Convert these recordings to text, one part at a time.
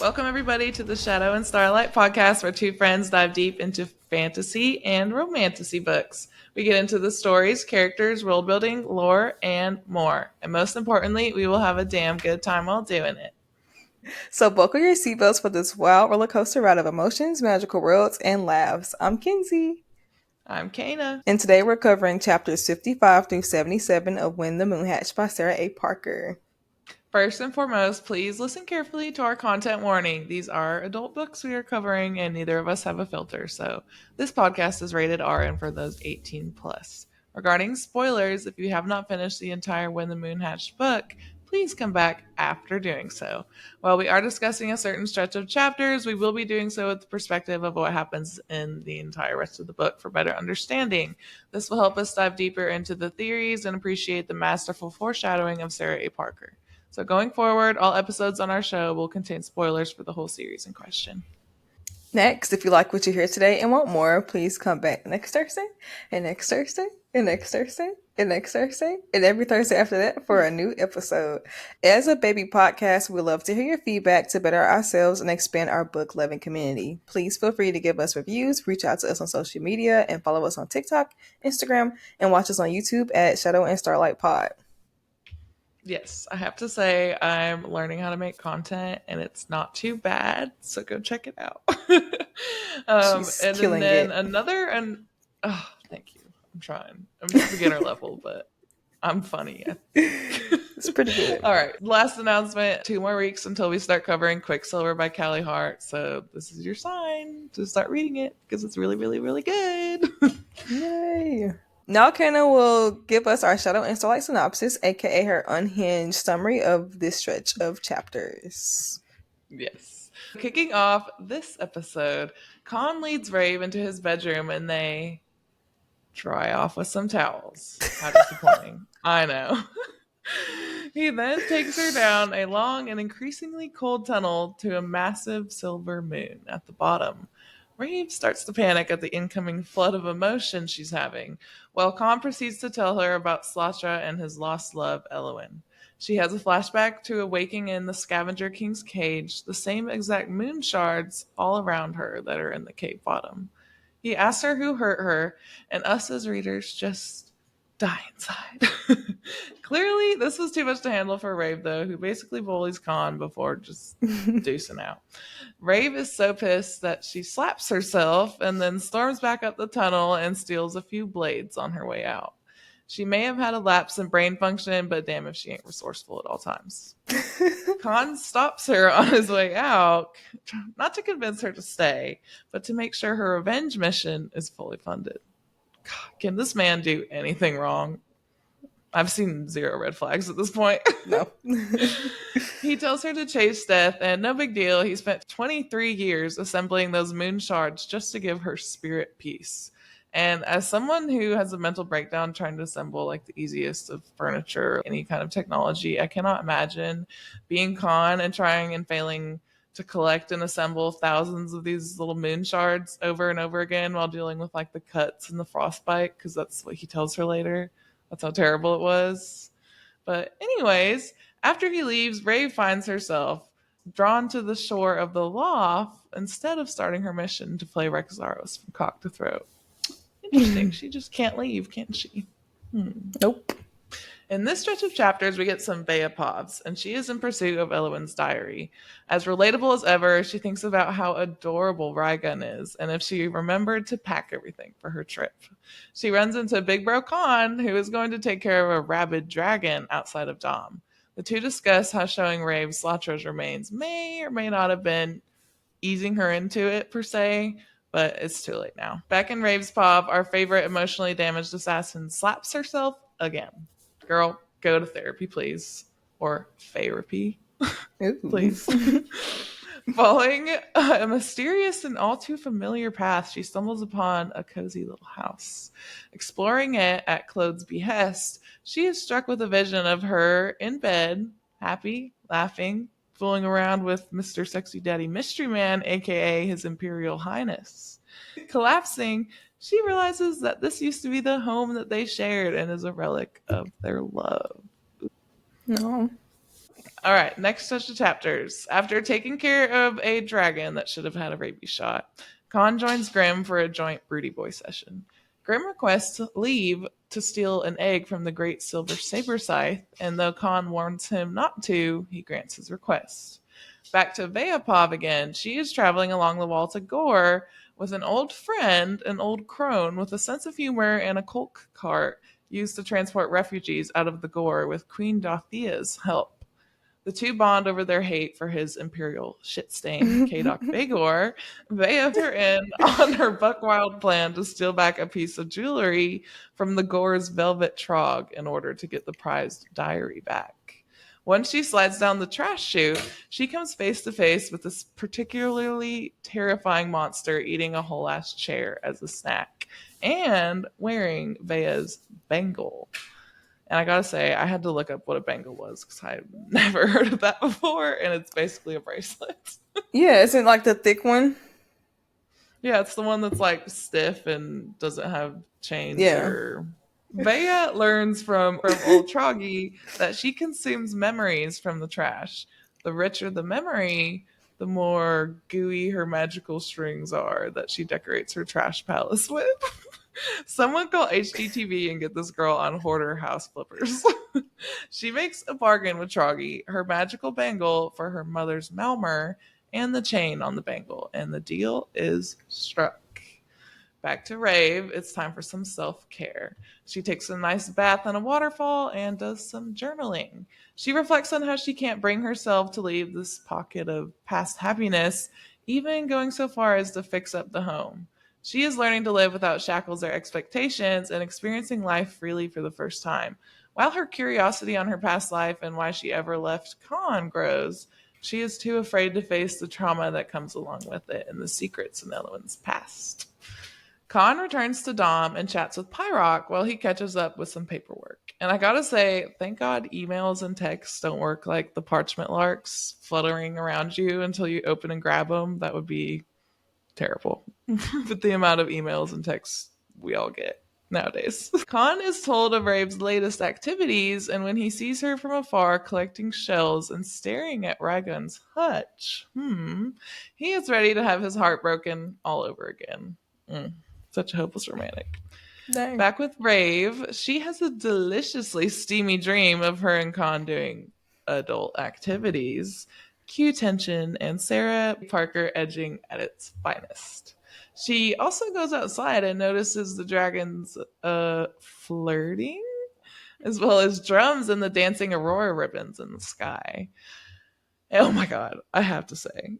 Welcome, everybody, to the Shadow and Starlight Podcast, where two friends dive deep into fantasy and romantasy books. We get into the stories, characters, world building, lore, and more. And most importantly, we will have a damn good time while doing it. So buckle your seatbelts for this wild roller coaster ride of emotions, magical worlds, and laughs. I'm Kinsey. I'm Kana. And today we're covering chapters 55 through 77 of When the Moon Hatched by Sarah A. Parker. First and foremost, please listen carefully to our content warning. These are adult books we are covering, and neither of us have a filter, so this podcast is rated R and for those 18 plus. Regarding spoilers, if you have not finished the entire When the Moon Hatched book, please come back after doing so. While we are discussing a certain stretch of chapters, we will be doing so with the perspective of what happens in the entire rest of the book for better understanding. This will help us dive deeper into the theories and appreciate the masterful foreshadowing of Sarah A. Parker. So going forward, all episodes on our show will contain spoilers for the whole series in question. Next, if you like what you hear today and want more, please come back next Thursday, and next Thursday, and next Thursday, and next Thursday, and every Thursday after that for a new episode. As a baby podcast, we love to hear your feedback to better ourselves and expand our book-loving community. Please feel free to give us reviews, reach out to us on social media, and follow us on TikTok, Instagram, and watch us on YouTube at Shadow and Starlight Pod. Yes, I have to say I'm learning how to make content and it's not too bad, so go check it out. She's killing it. Thank you. I'm trying. I'm just beginner level, but I'm funny. It's pretty good. All right, last announcement. 2 more weeks until we start covering Quicksilver by Callie Hart, so this is your sign to start reading it because it's really, really, really good. Yay! Now Kana will give us our Shadow and Starlight synopsis, aka her unhinged summary of this stretch of chapters. Yes. Kicking off this episode, Khan leads Raeve into his bedroom and they dry off with some towels. How disappointing. I know. He then takes her down a long and increasingly cold tunnel to a massive silver moon at the bottom. Raeve starts to panic at the incoming flood of emotion she's having, while Khan proceeds to tell her about Slatra and his lost love, Elowin. She has a flashback to awaking in the Scavenger King's cage, the same exact moon shards all around her that are in the cave bottom. He asks her who hurt her, and us as readers just die inside. Clearly, this was too much to handle for Raeve, though, who basically bullies Khan before just deucing out. Raeve is so pissed that she slaps herself and then storms back up the tunnel and steals a few blades on her way out. She may have had a lapse in brain function, but damn if she ain't resourceful at all times. Khan stops her on his way out, not to convince her to stay, but to make sure her revenge mission is fully funded. God, can this man do anything wrong? I've seen 0 red flags at this point. No. He tells her to chase death, and no big deal. He spent 23 years assembling those moon shards just to give her spirit peace. And as someone who has a mental breakdown trying to assemble like the easiest of furniture, any kind of technology, I cannot imagine being Khan and trying and failing to collect and assemble thousands of these little moon shards over and over again while dealing with like the cuts and the frostbite, because that's what he tells her later. That's how terrible it was. But anyways, after he leaves, Raeve finds herself drawn to the shore of the loft instead of starting her mission to play Rexaros from cock to throat. Interesting. She just can't leave, can she? Nope. In this stretch of chapters, we get some Veya povs, and she is in pursuit of Elowin's diary. As relatable as ever, she thinks about how adorable Raigun is, and if she remembered to pack everything for her trip. She runs into Big Bro Khan, who is going to take care of a rabid dragon outside of Dhomm. The two discuss how showing Raeve Slatra's remains may or may not have been easing her into it, per se, but it's too late now. Back in Rave's pov, our favorite emotionally damaged assassin slaps herself again. Girl, go to therapy, please. Or therapy, please. Following a mysterious and all too familiar path, she stumbles upon a cozy little house. Exploring it at Claude's behest, she is struck with a vision of her in bed, happy, laughing, fooling around with Mr. Sexy Daddy Mystery Man, aka His Imperial Highness. Collapsing, she realizes that this used to be the home that they shared and is a relic of their love. No. All right, next touch of chapters. After taking care of a dragon that should have had a rabies shot, Khan joins Grimm for a joint Broody Boy session. Grimm requests leave to steal an egg from the Great Silver Saber Scythe, and though Khan warns him not to, he grants his request. Back to Veya again. She is traveling along the wall to Gore with an old friend, an old crone with a sense of humor and a colk cart used to transport refugees out of the Gore with Queen Dothia's help. The two bond over their hate for his imperial shit stain, Kadok Bagor. Veya her in on her buck-wild plan to steal back a piece of jewelry from the Gore's velvet trog in order to get the prized diary back. Once she slides down the trash chute, she comes face to face with this particularly terrifying monster eating a whole ass chair as a snack and wearing Veya's bangle. And I gotta say, I had to look up what a bangle was because I had never heard of that before, and it's basically a bracelet. Yeah, isn't like the thick one? Yeah, it's the one that's like stiff and doesn't have chains Yeah. or. Veya learns from Ole Troggy that she consumes memories from the trash. The richer the memory, the more gooey her magical strings are that she decorates her trash palace with. Someone call HGTV and get this girl on Hoarder House Flippers. She makes a bargain with Troggy, her magical bangle for her mother's Malmer, and the chain on the bangle, and the deal is struck. Back to Raeve, it's time for some self-care. She takes a nice bath in a waterfall and does some journaling. She reflects on how she can't bring herself to leave this pocket of past happiness, even going so far as to fix up the home. She is learning to live without shackles or expectations and experiencing life freely for the first time. While her curiosity on her past life and why she ever left Khan grows, she is too afraid to face the trauma that comes along with it and the secrets in Elwyn's past. Khan returns to Dhomm and chats with Pyrock while he catches up with some paperwork. And I gotta say, thank God emails and texts don't work like the parchment larks fluttering around you until you open and grab them. That would be terrible. With the amount of emails and texts we all get nowadays. Khan is told of Rave's latest activities, and when he sees her from afar collecting shells and staring at Ragun's hutch, he is ready to have his heart broken all over again. Such a hopeless romantic. Dang. Back with Raeve, she has a deliciously steamy dream of her and Khan doing adult activities. Cue tension and Sarah Parker edging at its finest. She also goes outside and notices the dragons flirting, as well as drums and the dancing aurora ribbons in the sky. Oh my god, I have to say,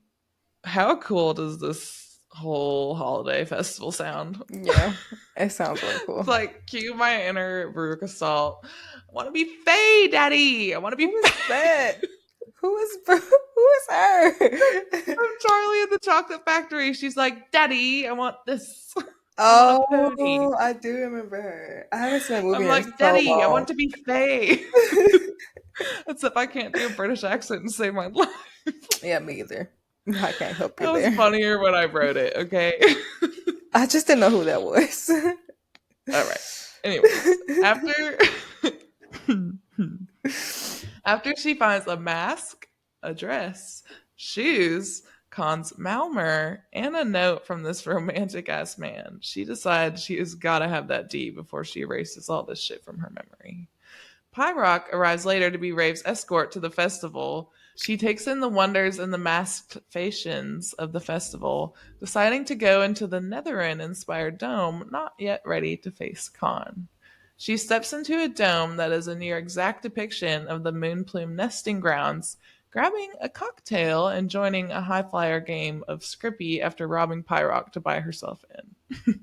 how cool does this whole holiday festival sound? Yeah, it sounds really cool. It's like, cue my inner Veruca Salt. I want to be Faye, Daddy. I want to be Who is Faye. that? Who is her? From Charlie and the Chocolate Factory. She's like, Daddy, I want this. Oh, I do remember her. I haven't seen a movie I'm in like, so Daddy, I long. want to be Faye. Except I can't do a British accent and save my life. Yeah, me either. I can't help you That was there. funnier when I wrote it, okay? I just didn't know who that was. All right. Anyways, after she finds a mask, a dress, shoes, Khan's Malmer, and a note from this romantic ass man, she decides she has got to have that D before she erases all this shit from her memory. Pyrock arrives later to be Rave's escort to the festival. She takes in the wonders and the masked fashions of the festival, deciding to go into the Netherin-inspired dome, not yet ready to face Khan. She steps into a dome that is a near exact depiction of the Moonplume nesting grounds, grabbing a cocktail and joining a high flyer game of Scrippy after robbing Pyrock to buy herself in.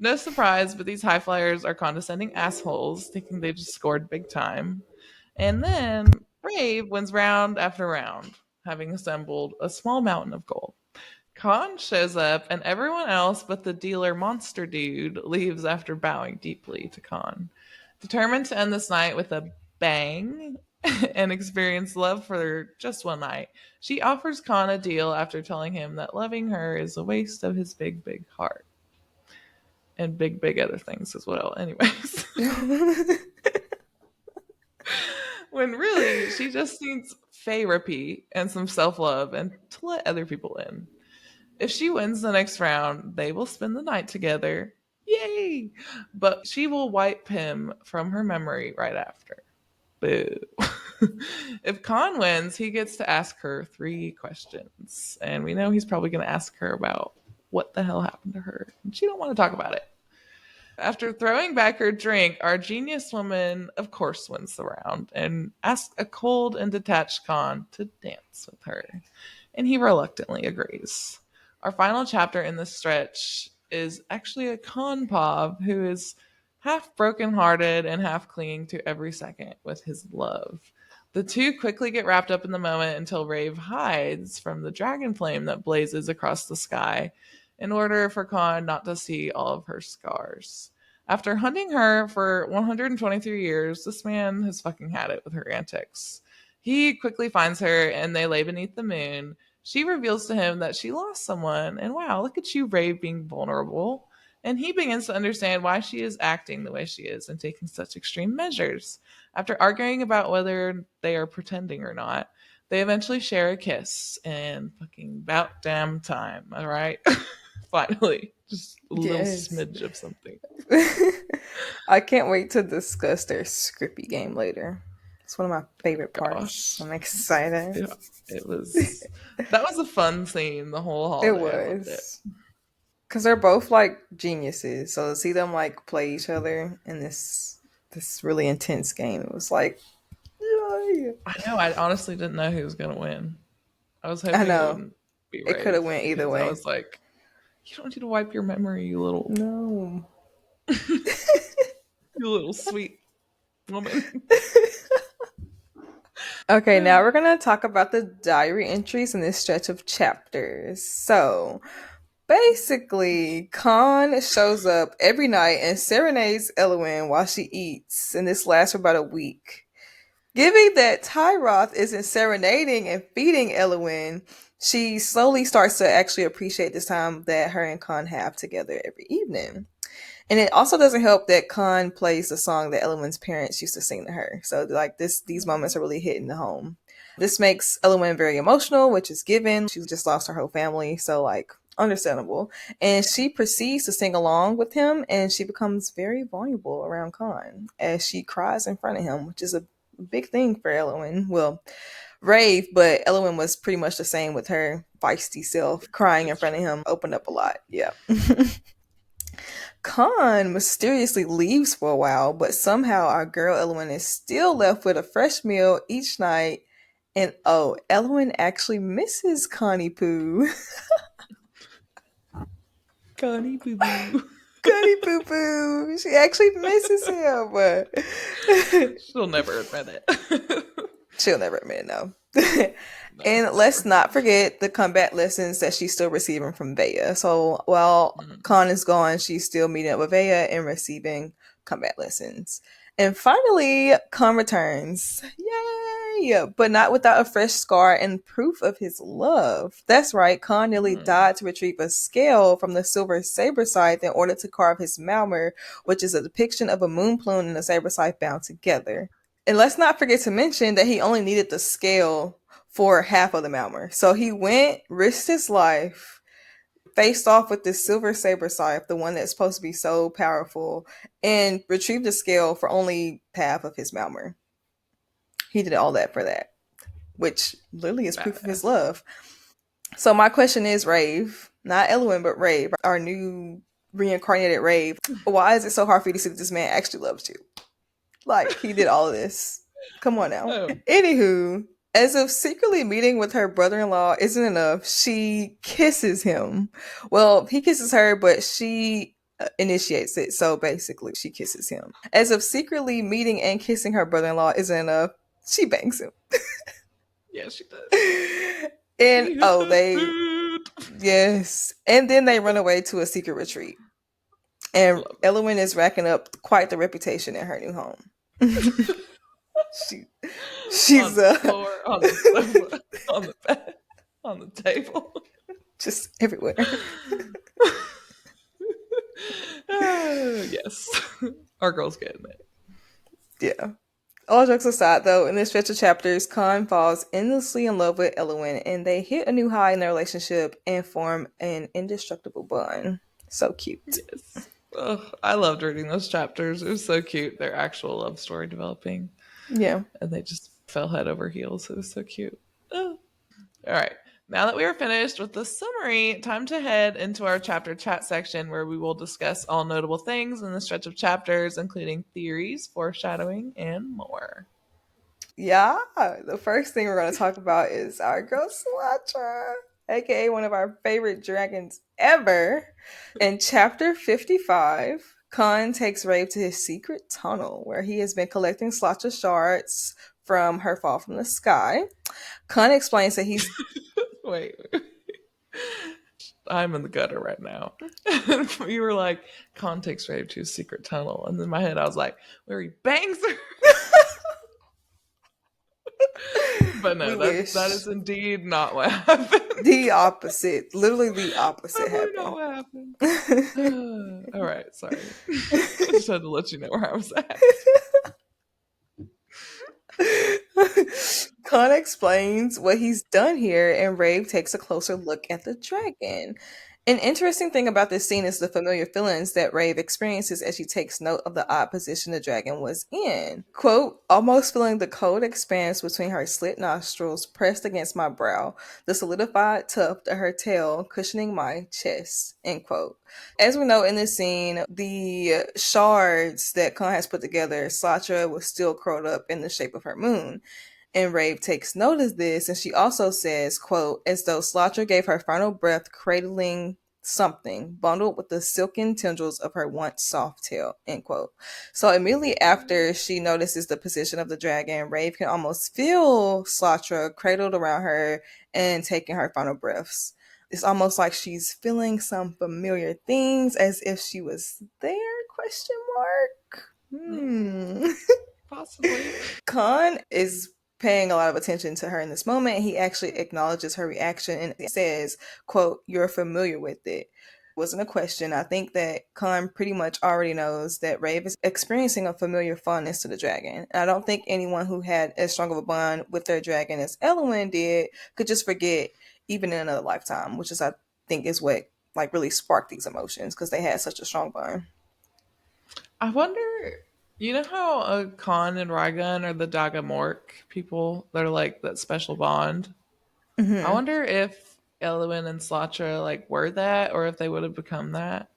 No surprise, but these high flyers are condescending assholes, thinking they just scored big time. And then Raeve wins round after round, having assembled a small mountain of gold. Khan shows up, and everyone else but the dealer monster dude leaves after bowing deeply to Khan. Determined to end this night with a bang and experience love for just one night, she offers Khan a deal after telling him that loving her is a waste of his big, big heart. And big, big other things as well. Anyways. When when really she just needs therapy and some self-love and to let other people in. If she wins the next round, they will spend the night together. Yay! But she will wipe him from her memory right after. Boo. If Khan wins, he gets to ask her 3 questions. And we know he's probably going to ask her about what the hell happened to her. And she don't want to talk about it. After throwing back her drink, our genius woman, of course, wins the round and asks a cold and detached Khan to dance with her. And he reluctantly agrees. Our final chapter in this stretch is actually a Khan Pov who is half brokenhearted and half clinging to every second with his love. The two quickly get wrapped up in the moment until Raeve hides from the dragon flame that blazes across the sky in order for Khan not to see all of her scars. After hunting her for 123 years, this man has fucking had it with her antics. He quickly finds her and they lay beneath the moon. She reveals to him that she lost someone, and wow, look at you, Raeve, being vulnerable. And he begins to understand why she is acting the way she is and taking such extreme measures. After arguing about whether they are pretending or not, they eventually share a kiss and fucking about damn time, all right? Finally, just a little Yes. smidge of something. I can't wait to discuss their Scrippy game later. It's one of my favorite parts. Gosh, I'm excited. it was that was a fun scene the whole It holiday. I loved it. was. Because they're both like geniuses. So to see them like play each other in this really intense game, it was like, yeah. I know. I honestly didn't know who was gonna win. I was I hoping it know. wouldn't be It could have Rafe went either because I way. was like, you don't need to wipe your memory, No. you little sweet woman. Okay, now we're gonna talk about the diary entries in this stretch of chapters. So basically, Khan shows up every night and serenades Elwyn while she eats, and this lasts for about a week. Given that Tyroth isn't serenading and feeding Elwyn, she slowly starts to actually appreciate this time that her and Khan have together every evening. And it also doesn't help that Khan plays the song that Elwyn's parents used to sing to her. So like these moments are really hitting the home. This makes Elwyn very emotional, which is given. She's just lost her whole family, so like understandable. And she proceeds to sing along with him, and she becomes very vulnerable around Khan as she cries in front of him, which is a big thing for Elwyn. Well, Raeve, but Elwyn was pretty much the same with her feisty self, crying in It's front of true. him, opened up a lot. Yeah. Khan mysteriously leaves for a while, but somehow our girl Elwyn is still left with a fresh meal each night. And oh, Elwyn actually misses Connie Poo. Connie Boo Boo. Connie Poo Poo. She actually misses him, but She'll never admit it. she'll never admit it, no. No, And let's never. not forget the combat lessons that she's still receiving from Veya. So while Mm. Khan is gone, she's still meeting up with Veya and receiving combat lessons. And finally, Khan returns. Yay! But not without a fresh scar and proof of his love. That's right, Khan nearly Mm. died to retrieve a scale from the silver saber scythe in order to carve his Malmer, which is a depiction of a moon plume and a saber scythe bound together. And let's not forget to mention that he only needed the scale for half of the Malmer. So he went, risked his life, faced off with this silver saber scythe, the one that's supposed to be so powerful, and retrieved the scale for only half of his Malmer. He did all that for that, which literally is proof of his Badass. love. So my question is, Raeve, not Elwyn, but Raeve, our new reincarnated Raeve, why is it so hard for you to see that this man actually loves you? Like, he did all of this. Come on now. Oh, Anywho, as if secretly meeting with her brother in law isn't enough, she kisses him. Well, he kisses her, but she initiates it. So basically, she kisses him. As if secretly meeting and kissing her brother in law isn't enough, she bangs him. yeah, she does. And She hit oh, that they, bit. yes. And then they run away to a secret retreat. And Love it. Elwyn is racking up quite the reputation in her new home. she On she's the floor, on the sofa, on the bed, on the table. just everywhere. Yes, our girl's getting it. Yeah. All jokes aside, though, in this stretch of chapters, Khan falls endlessly in love with Elowen, and they hit a new high in their relationship and form an indestructible bond. So cute. Yes. Ugh, I loved reading those chapters. It was so cute. Their actual love story developing. Yeah. And they just fell head over heels. It was so cute. Ugh. All right. Now that we are finished with the summary, time to head into our chapter chat section where we will discuss all notable things in the stretch of chapters, including theories, foreshadowing, and more. Yeah, the first thing we're going to talk about is our girl Slatra, aka one of our favorite dragons ever. In chapter 55, Khan takes Raeve to his secret tunnel where he has been collecting Slatra shards from her fall from the sky. Khan explains that he's Wait. I'm in the gutter right now. You were like, Khan takes Raeve to his secret tunnel. And in my head, I was like, where he bangs her. But we no, that wish is indeed not what happened. the opposite, literally the opposite Probably not happened. what happened. All right, sorry. I just had to let you know where I was at. Khan explains what he's done here, and Raeve takes a closer look at the dragon. An interesting thing about this scene is the familiar feelings that Raeve experiences as she takes note of the odd position the dragon was in. Quote, almost feeling the cold expanse between her slit nostrils pressed against my brow, the solidified tuft of her tail cushioning my chest, end quote. As we know in this scene, the shards that Khan has put together, Slatra was still curled up in the shape of her moon. And Raeve takes note of this, and she also says, quote, as though Slatra gave her final breath cradling something bundled with the silken tendrils of her once soft tail, end quote. So immediately after she notices the position of the dragon, Raeve can almost feel Slatra cradled around her and taking her final breaths. It's almost like she's feeling some familiar things as if she was there, question mark. Possibly. Khan is paying a lot of attention to her in this moment. He actually acknowledges her reaction and says, quote, you're familiar with it. Wasn't a question. I think that Khan pretty much already knows that Raeve is experiencing a familiar fondness to the dragon. And I don't think anyone who had as strong of a bond with their dragon as Elowen did could just forget even in another lifetime, which is I think is what like really sparked these emotions because they had such a strong bond. I wonder, you know how Khan and Raigun are the Dagamork people? They're like that special bond. I Mm-hmm. wonder if Elwyn and Slatra like were that or if they would have become that.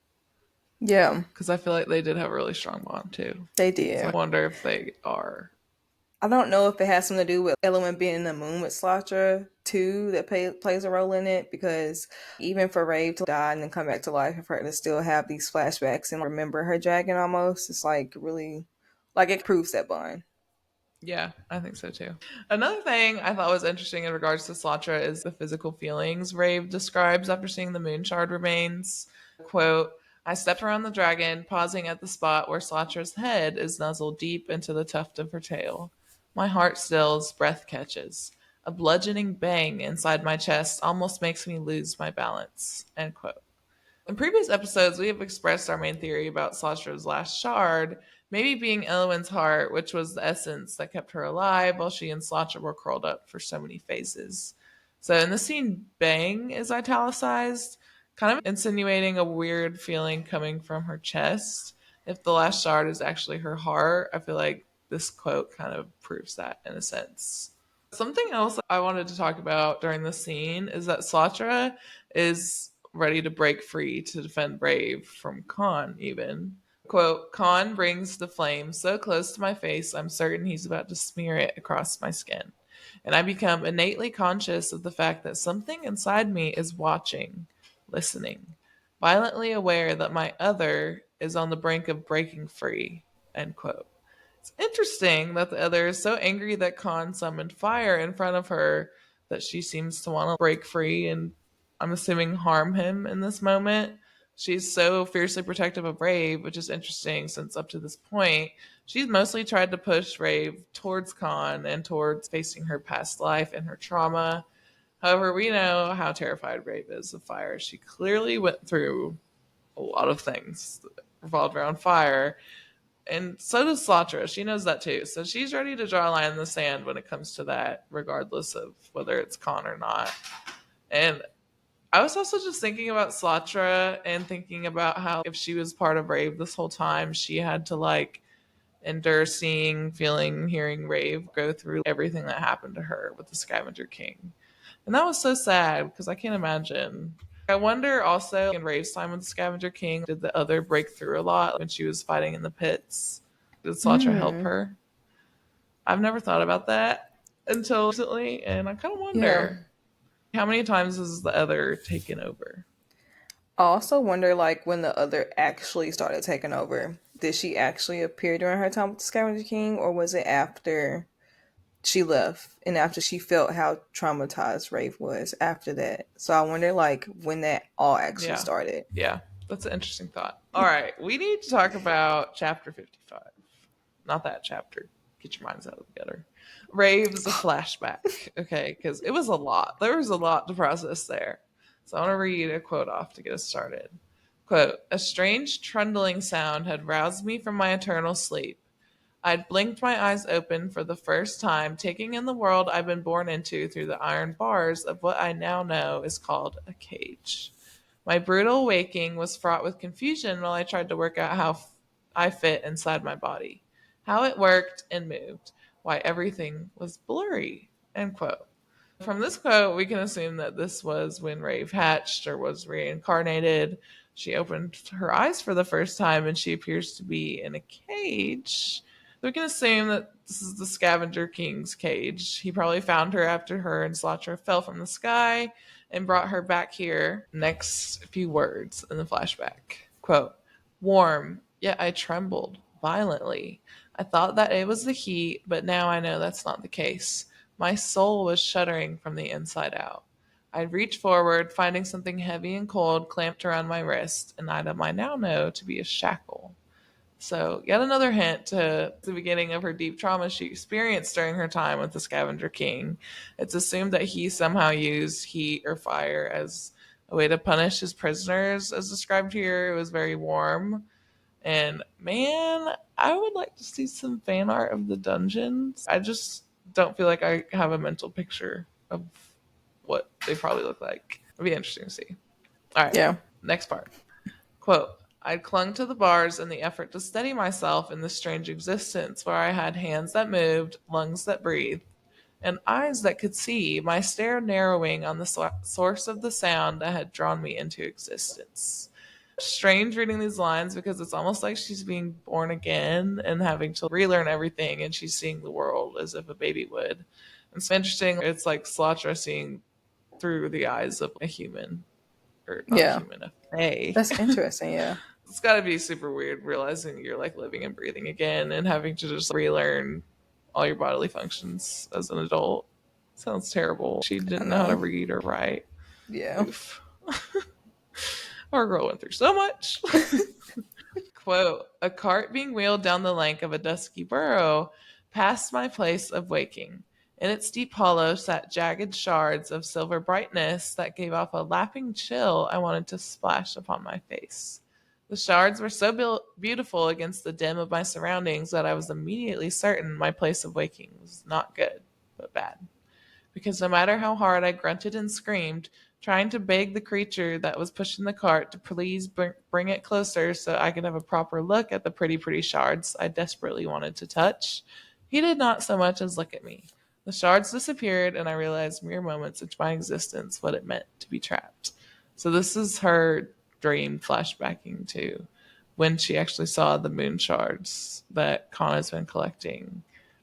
Yeah, Because I feel like they did have a really strong bond too. they So I did. wonder if they are. I don't know if it has something to do with Element being in the moon with Slatra too that plays a role in it because even for Raeve to die and then come back to life and for her to still have these flashbacks and remember her dragon almost, it's like really like it proves that bond. Yeah, I think so too. Another thing I thought was interesting in regards to Slatra is the physical feelings Rave describes after seeing the moon shard remains. Quote, I stepped around the dragon, pausing at the spot where Slatra's head is nuzzled deep into the tuft of her tail. My heart stills, breath catches. A bludgeoning bang inside my chest almost makes me lose my balance. End quote. In previous episodes, we have expressed our main theory about Slatra's last shard, maybe being Elowen's heart, which was the essence that kept her alive while she and Slatra were curled up for so many phases. So in the scene, bang is italicized, kind of insinuating a weird feeling coming from her chest. If the last shard is actually her heart, I feel like this quote kind of proves that in a sense. Something else I wanted to talk about during the scene is that Slatra is ready to break free to defend Brave from Khan, even. Quote, Khan brings the flame so close to my face, I'm certain he's about to smear it across my skin. And I become innately conscious of the fact that something inside me is watching, listening, violently aware that my other is on the brink of breaking free. End quote. It's interesting that the other is so angry that Khan summoned fire in front of her that she seems to want to break free and I'm assuming harm him in this moment. She's so fiercely protective of Rave, which is interesting since up to this point, she's mostly tried to push Rave towards Khan and towards facing her past life and her trauma. However, we know how terrified Rave is of fire. She clearly went through a lot of things that revolved around fire And so does Slatra. She knows that too. So she's ready to draw a line in the sand when it comes to that, regardless of whether it's Khan or not. And I was also just thinking about Slatra and thinking about how if she was part of Raeve this whole time, she had to like endure seeing, feeling, hearing Raeve go through everything that happened to her with the Scavenger King. And that was so sad because I can't imagine. I wonder also in Rave's time with the Scavenger King, did the other break through a lot when she was fighting in the pits? Did Slatra help Mm, her? I've never thought about that until recently, and I kind of yeah. wonder how many times has the other taken over? I also wonder, like, when the other actually started taking over, did she actually appear during her time with the Scavenger King, or was it after she left and after she felt how traumatized Rafe was after that? So I wonder, like, when that all actually Yeah. started. Yeah. That's an interesting thought. All right. We need to talk about chapter 55. Not that chapter. Get your minds out of the gutter. Rave's a flashback. Okay. Because it was a lot. There was a lot to process there. So I want to read a quote off to get us started. Quote, a strange trundling sound had roused me from my eternal sleep. I'd blinked my eyes open for the first time, taking in the world I've been born into through the iron bars of what I now know is called a cage. My brutal waking was fraught with confusion while I tried to work out how I fit inside my body, how it worked and moved, why everything was blurry. End quote. From this quote, we can assume that this was when Raeve hatched or was reincarnated. She opened her eyes for the first time and she appears to be in a cage. So we can assume that this is the Scavenger King's cage. He probably found her after her and Slatra fell from the sky and brought her back here. Next few words in the flashback. Quote, warm, yet I trembled violently. I thought that it was the heat, but now I know that's not the case. My soul was shuddering from the inside out. I'd reach forward, finding something heavy and cold clamped around my wrist, an item I now know to be a shackle. So, yet another hint to the beginning of her deep trauma she experienced during her time with the Scavenger King. It's assumed that he somehow used heat or fire as a way to punish his prisoners, as described here. It was very warm. And man, I would like to see some fan art of the dungeons. I just don't feel like I have a mental picture of what they probably look like. It'd be interesting to see. All right, Yeah. next part. Quote, I clung to the bars in the effort to steady myself in this strange existence where I had hands that moved, lungs that breathed, and eyes that could see, my stare narrowing on the source of the sound that had drawn me into existence. Strange reading these lines because it's almost like she's being born again and having to relearn everything, and she's seeing the world as if a baby would. It's interesting. It's like Slatra seeing through the eyes of a human, or not a Yeah. human, a fae. That's interesting. Yeah. It's got to be super weird realizing you're like living and breathing again and having to just relearn all your bodily functions as an adult. Sounds terrible. She I didn't know how to know. read or write. Yeah. Oof. Our girl went through so much. Quote, a cart being wheeled down the length of a dusky burrow past my place of waking. In its deep hollow sat jagged shards of silver brightness that gave off a lapping chill I wanted to splash upon my face. The shards were so beautiful against the dim of my surroundings that I was immediately certain my place of waking was not good, but bad, because no matter how hard I grunted and screamed, trying to beg the creature that was pushing the cart to please bring it closer so I could have a proper look at the pretty shards I desperately wanted to touch, he did not so much as look at me. The shards disappeared, and I realized mere moments into my existence what it meant to be trapped. So this is her dream flashbacking to when she actually saw the moon shards that Kanna's been collecting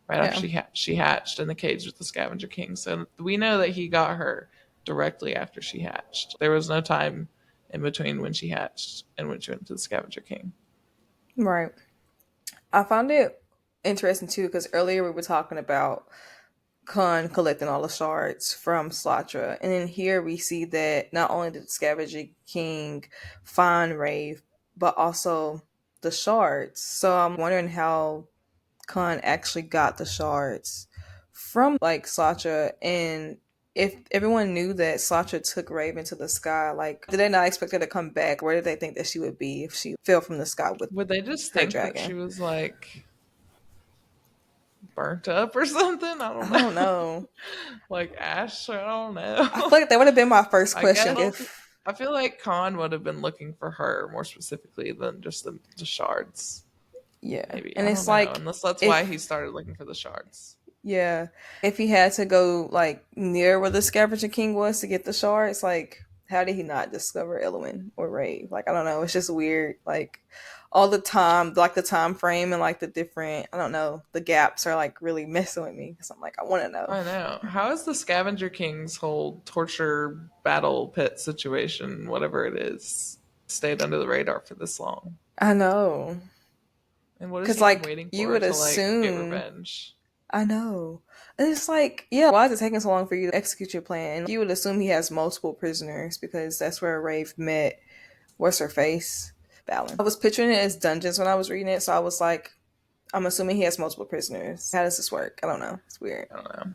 right after Yeah. she hatched in the cage with the Scavenger King. So we know that he got her directly after she hatched. There was no time in between when she hatched and when she went to the Scavenger King. Right. I found it interesting too because earlier we were talking about Khan collecting all the shards from Slatra. And then here we see that not only did the Scavenger King find Raeve, but also the shards. So I'm wondering how Khan actually got the shards from like Slatra and if everyone knew that Sasha took Raeve into the sky, like, did they not expect her to come back? Where did they think that she would be if she fell from the sky with Would they just her think that she dragon? was like burnt up or something? I don't I know. don't know. Like Ash, I don't I know. feel like that would have been my first I guess question if, I feel like Khan would have been looking for her more specifically than just the shards. yeah. Maybe. And I don't it's know. like, Unless that's why he if, started looking for the shards. yeah, if he had to go like near where the Scavenger King was to get the shards, like, how did he not discover Elwyn or Raeve? Like, I don't know. It's just weird. Like, all the time, like the time frame and like the different, I don't know, the gaps are like really messing with me because I'm like, I want to know. I know. How is the Scavenger King's whole torture battle pit situation, whatever it is, stayed under the radar for this long? I know. And what is Because, he even like, waiting you for would to like get assume, revenge? I know. And it's like, yeah, why is it taking so long for you to execute your plan? And you would assume he has multiple prisoners because that's where Rafe met, what's her face? Balin. I was picturing it as dungeons when I was reading it, so I was like, I'm assuming he has multiple prisoners. How does this work? I don't know. It's weird. I don't know.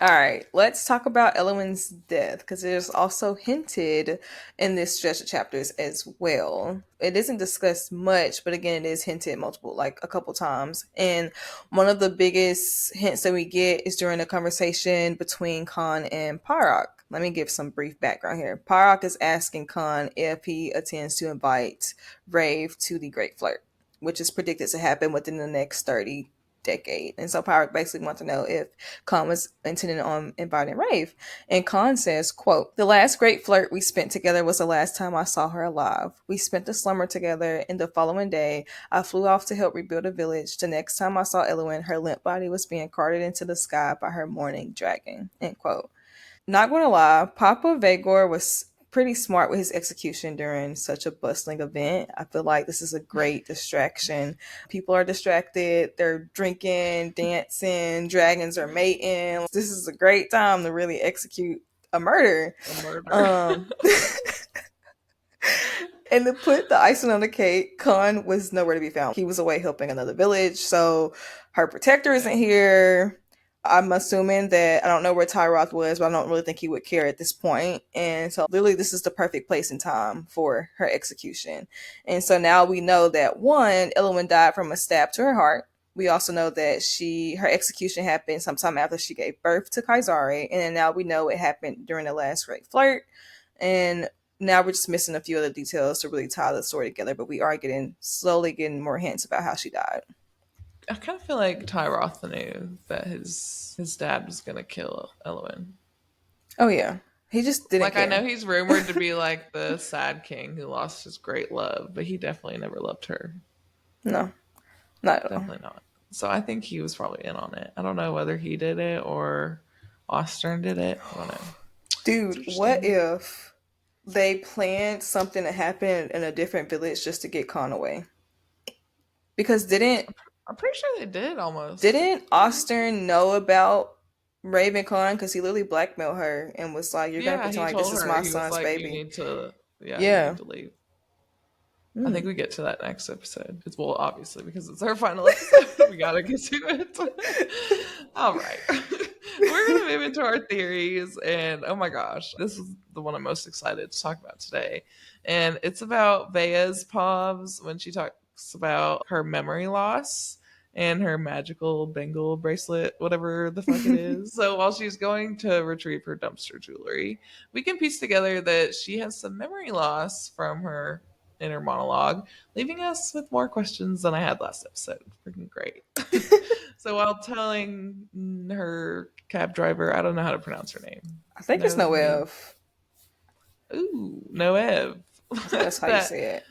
All right, let's talk about Elwyn's death because it is also hinted in this stretch of chapters as well. It isn't discussed much, but again, it is hinted multiple, like a couple times. And one of the biggest hints that we get is during a conversation between Khan and Pyrock. Let me give some brief background here. Pyrock is asking Khan if he intends to invite Raeve to the Great Flurrt, which is predicted to happen within the next 30 decade. And so Pyrock basically wants to know if Khan was intending on inviting Raeve. And Khan says, quote, "The last great flirt we spent together was the last time I saw her alive. We spent the slumber together, and the following day, I flew off to help rebuild a village. The next time I saw Elwyn, her limp body was being carted into the sky by her mourning dragon." End quote. Not gonna lie, Papa Vagor was pretty smart with his execution during such a bustling event. I feel like this is a great distraction. People are distracted, they're drinking, dancing, dragons are mating. This is a great time to really execute a murder. A murder. Um And to put the icing on the cake, Khan was nowhere to be found. He was away helping another village, so her protector isn't Yeah. here. I'm assuming that I don't know where Tyroth was, but I don't really think he would care at this point. And so, literally, this is the perfect place and time for her execution. And so now we know that one, Elwyn died from a stab to her heart. We also know that her execution happened sometime after she gave birth to Kaisari, and then now we know it happened during the last Great Flurrt. And now we're just missing a few other details to really tie the story together, but we are slowly getting more hints about how she died. I kind of feel like Tyroth knew that his dad was gonna kill Elwyn. Oh yeah, he just didn't Like I know care. he's rumored to be like the sad king who lost his great love, but he definitely never loved her. No, not at all. Definitely not. So I think he was probably in on it. I don't know whether he did it or Ostern did it. I don't know. It's Dude, what interesting. if they planned something to happen in a different village just to get Khan away? Because I'm pretty sure they did almost. didn't Ostern know about Raven Khan? Because he literally blackmailed her and was like, "You're gonna Yeah, pretend he like this told is her. my He was son's like, baby." you Yeah. need to leave. I think Mm. we get to that next episode. It's well, obviously, because it's our final episode. We gotta get to it. All right. We're gonna move into our theories, and oh my gosh, this is the one I'm most excited to talk about today. And it's about Veya's povs when she talks about her memory loss and her magical bangle bracelet, whatever the fuck it is. So while she's going to retrieve her dumpster jewelry, we can piece together that she has some memory loss from her inner monologue, leaving us with more questions than I had last episode. Freaking great. So while telling her cab driver, I don't know how to pronounce her name. I think it's Noe. Noev. Ooh, Noev. I think that's how you That say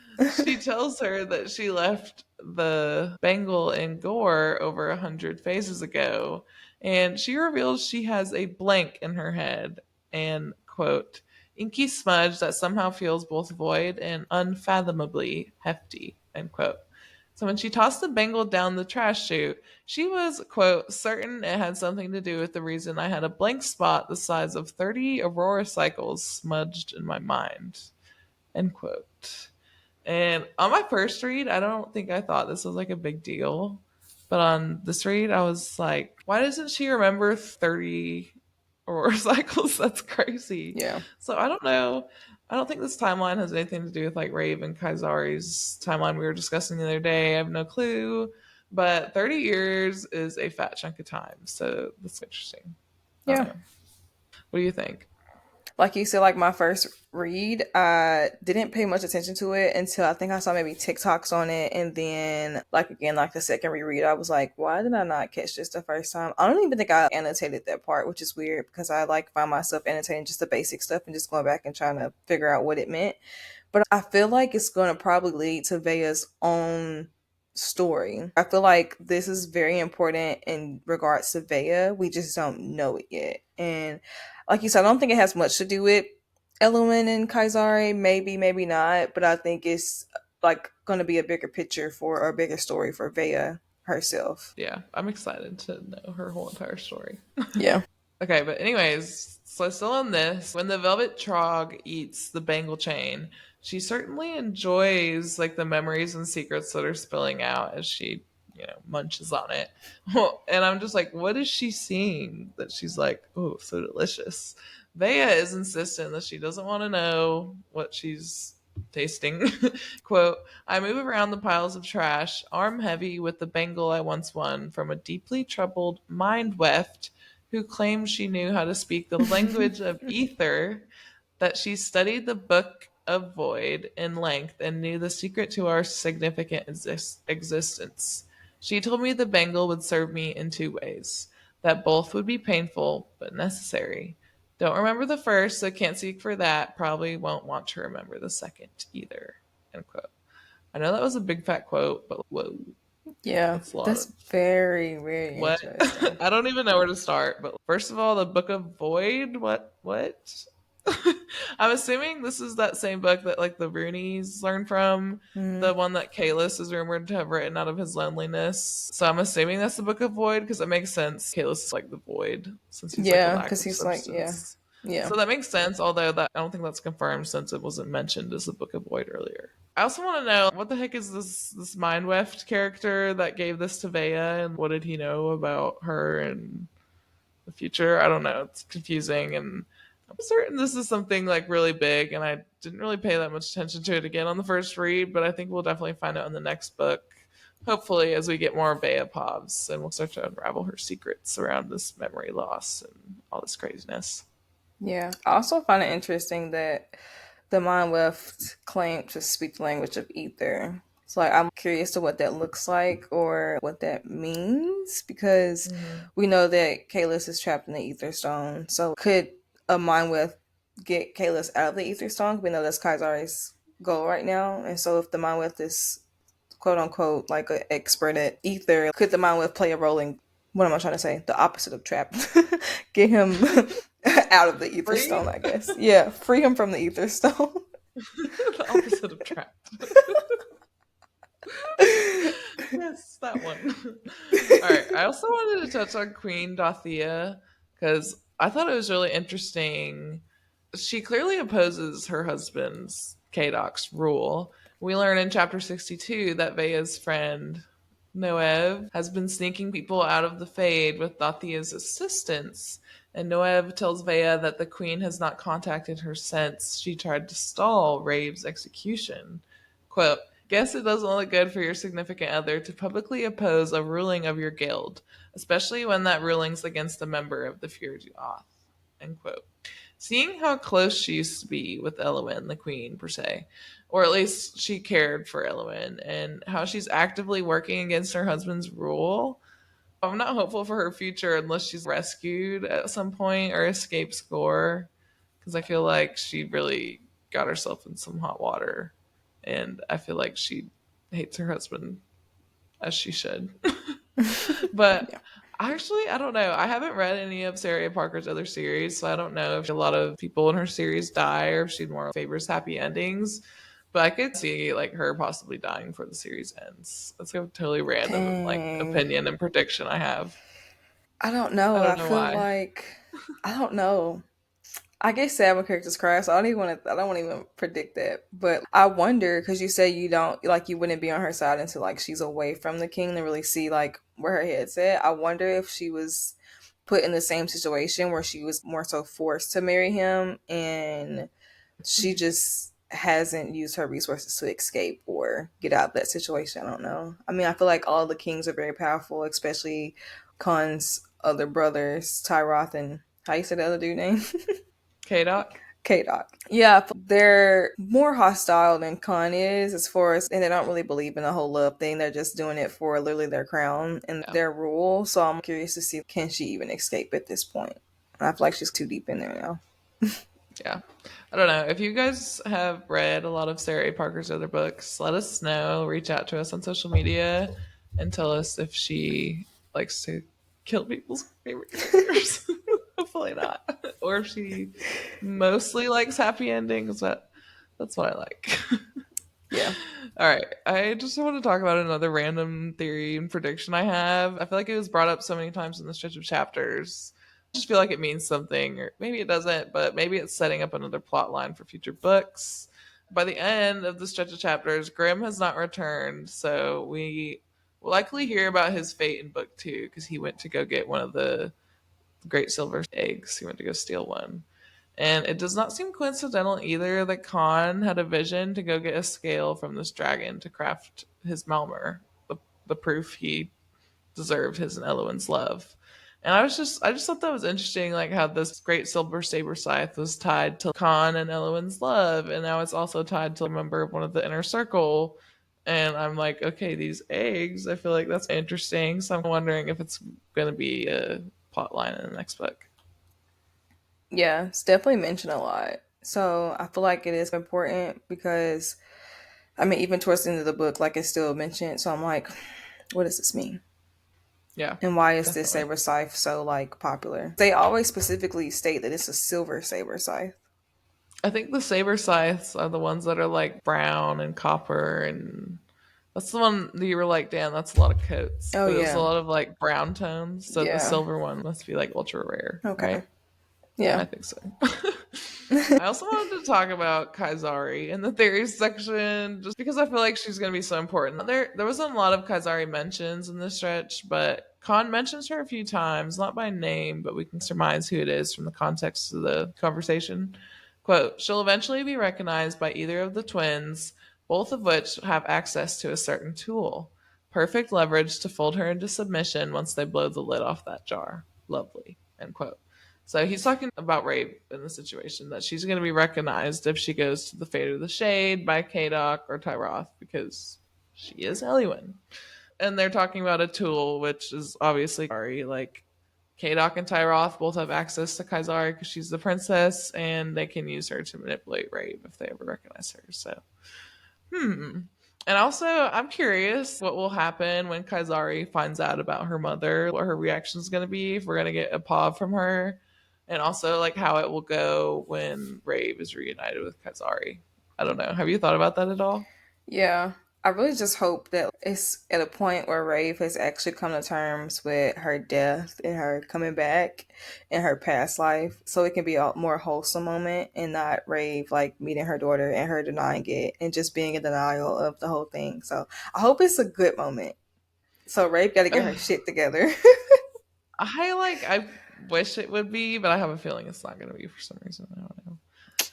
she it. tells her that she left the bangle in Gore over 100 phases ago, and she reveals she has a blank in her head and, quote, inky smudge that somehow feels both void and unfathomably hefty, end quote. So when she tossed the bangle down the trash chute, she was, quote, certain it had something to do with the reason I had a blank spot the size of 30 Aurora cycles smudged in my mind, end quote. And on my first read, I don't think I thought this was like a big deal. But on this read, I was like, why doesn't she remember 30 aurora cycles. That's crazy. Yeah. So I don't know. I don't think this timeline has anything to do with like Raeve and Kaisari's timeline we were discussing the other day. I have no clue. But 30 years is a fat chunk of time. So that's interesting. I don't Yeah. know. What do you think? Like you said, like my first read, I didn't pay much attention to it until I think I saw maybe TikToks on it. And then, like, again, like the second reread, I was like, why did I not catch this the first time? I don't even think I annotated that part, which is weird because I like find myself annotating just the basic stuff and just going back and trying to figure out what it meant. But I feel like it's going to probably lead to Veya's own story. I feel like this is very important in regards to Veya. We just don't know it yet. And like you said, I don't think it has much to do with Elowen and Kaisari. Maybe, maybe not. But I think it's like going to be a bigger picture for or a bigger story for Veya herself. Yeah, I'm excited to know her whole entire story. Yeah. Okay, but anyways, so still on this, when the Velvet Trog eats the bangle chain, she certainly enjoys like the memories and secrets that are spilling out as she, munches on it. And I'm just like, what is she seeing that she's like, oh, so delicious? Veya is insistent that she doesn't want to know what she's tasting. Quote, I move around the piles of trash, arm heavy with the bangle I once won from a deeply troubled mind weft who claimed she knew how to speak the language of ether, that she studied the book of void in length and knew the secret to our significant existence. She told me the bangle would serve me in two ways, that both would be painful but necessary. Don't remember the first, so can't speak for that. Probably won't want to remember the second either. End quote. I know that was a big fat quote, but whoa, Yeah. that's a lot of That's very, very what? interesting. I don't even know where to start. But first of all, the Book of Void. What? What? I'm assuming this is that same book that like the Roonies learn from, Mm. the one that Kalis is rumored to have written out of his loneliness. So I'm assuming that's the Book of Void because it makes sense. Kalis is like the void since he's like a Yeah, lack because of he's like, yeah. substance. Yeah. So that makes sense, although that I don't think that's confirmed since it wasn't mentioned as the Book of Void earlier. I also want to know what the heck is this mind weft character that gave this to Veya, and what did he know about her and the future? I don't know. It's confusing, and I'm certain this is something like really big, and I didn't really pay that much attention to it again on the first read, but I think we'll definitely find out in the next book. Hopefully, as we get more Veya Povs, and we'll start to unravel her secrets around this memory loss and all this craziness. Yeah. I also find it interesting that the Mind Weft claimed to speak the language of ether. So like I'm curious to what that looks like or what that means because Mm-hmm. we know that Kalis is trapped in the ether stone. So could a Mind Weft get Kalis out of the ether stone? We know that's Kaisari's goal right now. And so if the Mind Weft is quote unquote like an expert at ether, could the Mind Weft play a role in what am I trying to say? The opposite of trap. Get him out of the ether Free? stone, I guess. Yeah, free him from the ether stone. The opposite of trapped. Yes, that one. All right. I also wanted to touch on Queen Dorothea because I thought it was really interesting. She clearly opposes her husband's Kadoc's rule. We learn in chapter 62 that Veya's friend Noev has been sneaking people out of the Fade with Dorothea's assistance. And Noev tells Veya that the queen has not contacted her since she tried to stall Rave's execution. Quote, guess it doesn't look good for your significant other to publicly oppose a ruling of your guild, especially when that ruling's against a member of the Flurrty Oath. End quote. Seeing how close she used to be with Elowen, the queen, per se, or at least she cared for Elowen, and how she's actively working against her husband's rule, I'm not hopeful for her future unless she's rescued at some point or escapes gore, because I feel like she really got herself in some hot water, and I feel like she hates her husband as she should. But Yeah. actually, I don't know. I haven't read any of Sarah Parker's other series, so I don't know if a lot of people in her series die or if she more favors happy endings. But I could see like her possibly dying before the series ends. That's a totally random like Dang. opinion and prediction I have. I don't I know. don't I know feel why. like I don't know. I get sad when characters cry, so I don't even want to. I don't want to even predict that. But I wonder because you say you don't like you wouldn't be on her side until like she's away from the king to really see like where her head's at. I wonder if she was put in the same situation where she was more so forced to marry him, and she just hasn't used her resources to escape or get out of that situation. I don't know. I mean, I feel like all the kings are very powerful, especially Khan's other brothers, Tyroth and how you say the other dude name? K-Doc? K-Doc. Yeah, they're more hostile than Khan is as far as, and they don't really believe in the whole love thing. They're just doing it for literally their crown and their rule. So I'm curious to see, can she even escape at this point? I feel like she's too deep in there now. Yeah. I don't know. If you guys have read a lot of Sarah A. Parker's other books, let us know. Reach out to us on social media and tell us if she likes to kill people's favorite characters. Hopefully not. Or if she mostly likes happy endings. That's what I like. Yeah. All right. I just want to talk about another random theory and prediction I have. I feel like it was brought up so many times in the stretch of chapters. I just feel like it means something, or maybe it doesn't, but maybe it's setting up another plot line for future books. By the end of the stretch of chapters, Grimm has not returned, so we will likely hear about his fate in book 2 because he went to go get one of the great silver eggs. He went to go steal one. And it does not seem coincidental either that Khan had a vision to go get a scale from this dragon to craft his Malmer, the proof he deserved his and Elowen's love. And I just thought that was interesting, like how this great silver saber scythe was tied to Khan and Elowen's love, and now it's also tied to a member of one of the inner circle. And I'm like, okay, these eggs, I feel like that's interesting. So I'm wondering if it's going to be a plot line in the next book. Yeah, it's definitely mentioned a lot. So I feel like it is important because, I mean, even towards the end of the book, like it's still mentioned. So I'm like, what does this mean? Yeah, And why is this definitely. saber scythe so like popular? They always specifically state that it's a silver saber scythe. I think the saber scythes are the ones that are like brown and copper, and that's the one that you were like, damn, that's a lot of coats. Oh But it was a yeah, lot of like brown tones. So the yeah. silver one must be like ultra rare, Okay, right? yeah. I think so. I also wanted to talk about Kaisari in the theories section, just because I feel like she's going to be so important. There wasn't a lot of Kaisari mentions in this stretch, but Khan mentions her a few times, not by name, but we can surmise who it is from the context of the conversation. Quote, she'll eventually be recognized by either of the twins, both of which have access to a certain tool. Perfect leverage to fold her into submission once they blow the lid off that jar. Lovely. End quote. So he's talking about Raeve in the situation, that she's going to be recognized if she goes to the Fate of the Shade by K-Doc or Tyroth because she is Eluin. And they're talking about a tool, which is obviously Kaisari. Like K-Doc and Tyroth both have access to Kaisari because she's the princess, and they can use her to manipulate Raeve if they ever recognize her. So, And also, I'm curious what will happen when Kaisari finds out about her mother, what her reaction is going to be, if we're going to get a paw from her, and also like how it will go when Raeve is reunited with Kaisari. I don't know. Have you thought about that at all? Yeah, I really just hope that it's at a point where Raeve has actually come to terms with her death and her coming back in her past life, so it can be a more wholesome moment and not Raeve like meeting her daughter and her denying it and just being in denial of the whole thing. So I hope it's a good moment. So Raeve got to get her shit together. I wish it would be, but I have a feeling it's not going to be for some reason. I don't know.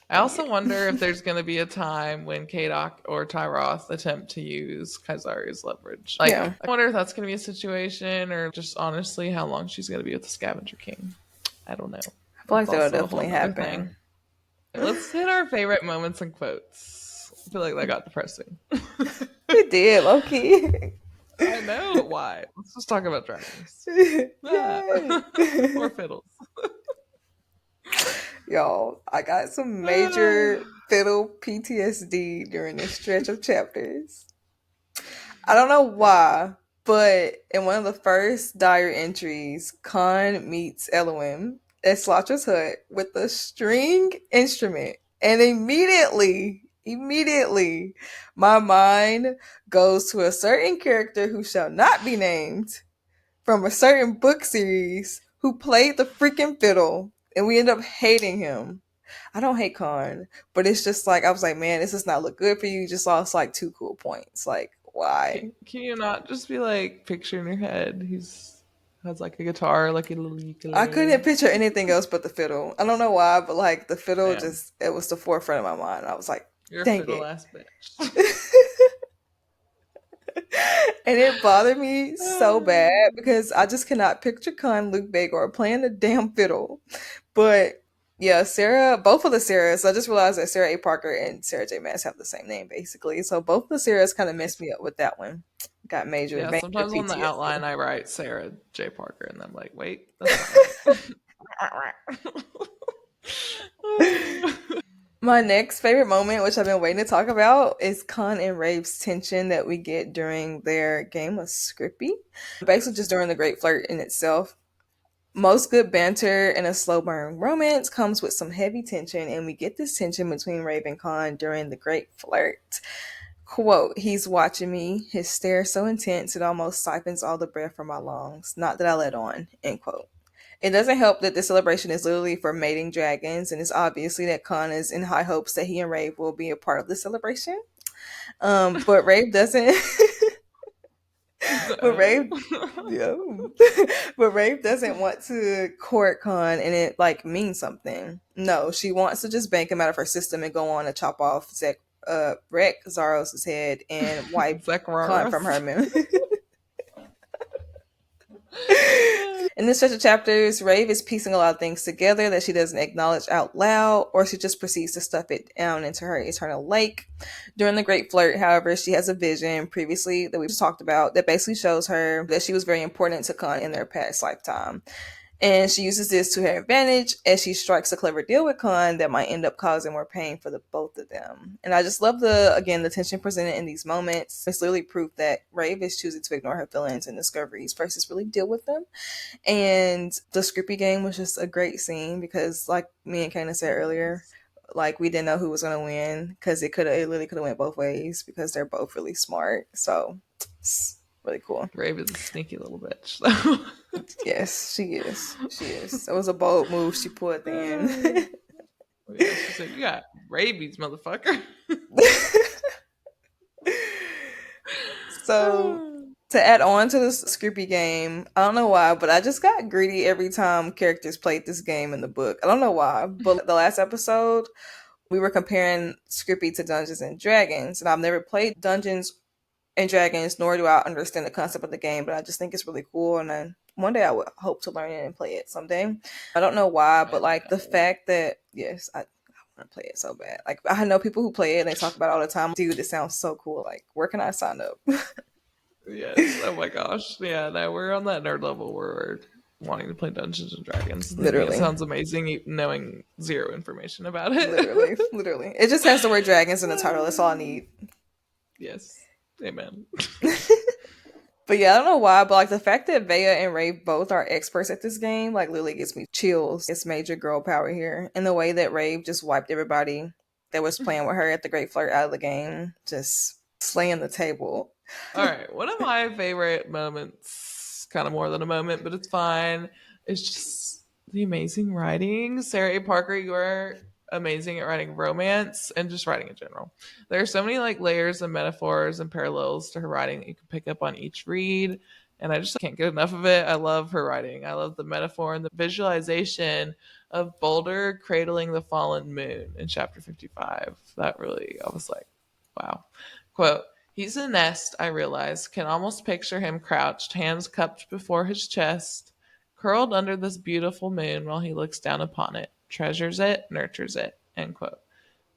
I Yeah. also wonder if there's going to be a time when Kadok or Tyroth attempt to use Kaisari's leverage. Yeah. Like, I wonder if that's going to be a situation, or just honestly how long she's going to be with the Scavenger King. I don't know. I feel like That's that'll also a whole definitely other happen. thing. Let's hit our favorite moments and quotes. I feel like that got depressing. It did, low key. I know why. Let's just talk about dragons. Ah. Yay! Or fiddles. Y'all, I got some major fiddle PTSD during this stretch of chapters. I don't know why, but in one of the first diary entries, Khan meets Elohim at Slaughter's hut with a string instrument. And immediately, my mind goes to a certain character who shall not be named from a certain book series who played the freaking fiddle. And we end up hating him. I don't hate Khan, but it's just like I was like, man, this does not look good for you. You just lost like 2 cool points. Like, why? Can you not just be like, picture in your head? has like a guitar, like a little I couldn't ukulele. picture anything else but the fiddle. I don't know why, but like the fiddle Man, just, it was the forefront of my mind. I was like, you're a dang fiddle it. ass bitch. And it bothered me so bad because I just cannot picture Con Luke Bagor playing the damn fiddle. But yeah, Sarah, both of the Sarahs, I just realized that Sarah A. Parker and Sarah J. Maas have the same name basically. So both of the Sarahs kind of messed me up with that one. Got Yeah, major sometimes on the PTSD. outline I write Sarah J. Parker, and I'm like, wait, that's not right. My next favorite moment, which I've been waiting to talk about, is Con and Rave's tension that we get during their game of Scrippy. Basically, just during the Great Flirt in itself. Most good banter and a slow burn romance comes with some heavy tension, and we get this tension between Rave and Con during the Great Flirt. Quote, he's watching me, his stare so intense it almost siphons all the breath from my lungs. Not that I let on, end quote. It doesn't help that the celebration is literally for mating dragons, and it's obviously that Khan is in high hopes that he and Rave will be a part of the celebration. But Rave doesn't. but Rave, yeah, but Rave doesn't want to court Khan, and it like means something. No, she wants to just bank him out of her system and go on to chop off wreck Zaros' head and wipe Khan from her Zacharias. memory. In this stretch of chapters, Rave is piecing a lot of things together that she doesn't acknowledge out loud, or she just proceeds to stuff it down into her eternal lake. During the Great Flirt, however, she has a vision previously that we just talked about that basically shows her that she was very important to Khan in their past lifetime. And she uses this to her advantage as she strikes a clever deal with Khan that might end up causing more pain for the both of them. And I just love the tension presented in these moments. It's literally proof that Rave is choosing to ignore her feelings and discoveries versus really deal with them. And the Scrippy game was just a great scene because, like me and Kana said earlier, like we didn't know who was gonna win because it literally could have went both ways because they're both really smart. So it's really cool. Raeve is a sneaky little bitch. Yes, she is. She is. It was a bold move she pulled at the end. Yeah, she said, "You got rabies, motherfucker." So to add on to this Scrippy game, I don't know why, but I just got greedy every time characters played this game in the book. I don't know why, but the last episode we were comparing Scrippy to Dungeons and Dragons, and I've never played Dungeons and Dragons, nor do I understand the concept of the game, but I just think it's really cool, and then one day I would hope to learn it and play it someday. I don't know why, I but like the know. fact that yes, I want to play it so bad. Like I know people who play it and they talk about it all the time. Dude, it sounds so cool. Like where can I sign up? Yes. Oh my gosh. Yeah. No, we're on that nerd level where we're wanting to play Dungeons and Dragons, thinking it Literally. sounds amazing, knowing zero information about it. Literally. It just has the word dragons in the title. That's all I need. Yes. Amen. But yeah, I don't know why, but like the fact that Veya and Raeve both are experts at this game, like literally gives me chills. It's major girl power here. And the way that Raeve just wiped everybody that was playing with her at the Great Flirt out of the game, just slaying the table. All right. One of my favorite moments, kind of more than a moment, but it's fine, is just the amazing writing. Sarah A. Parker, you are amazing at writing romance and just writing in general. There are so many like layers and metaphors and parallels to her writing that you can pick up on each read. And I just can't get enough of it. I love her writing. I love the metaphor and the visualization of Boulder cradling the fallen moon in chapter 55. That really, I was like, wow. Quote, he's a nest, I realize, can almost picture him crouched, hands cupped before his chest, curled under this beautiful moon while he looks down upon it, treasures it, nurtures it. End quote.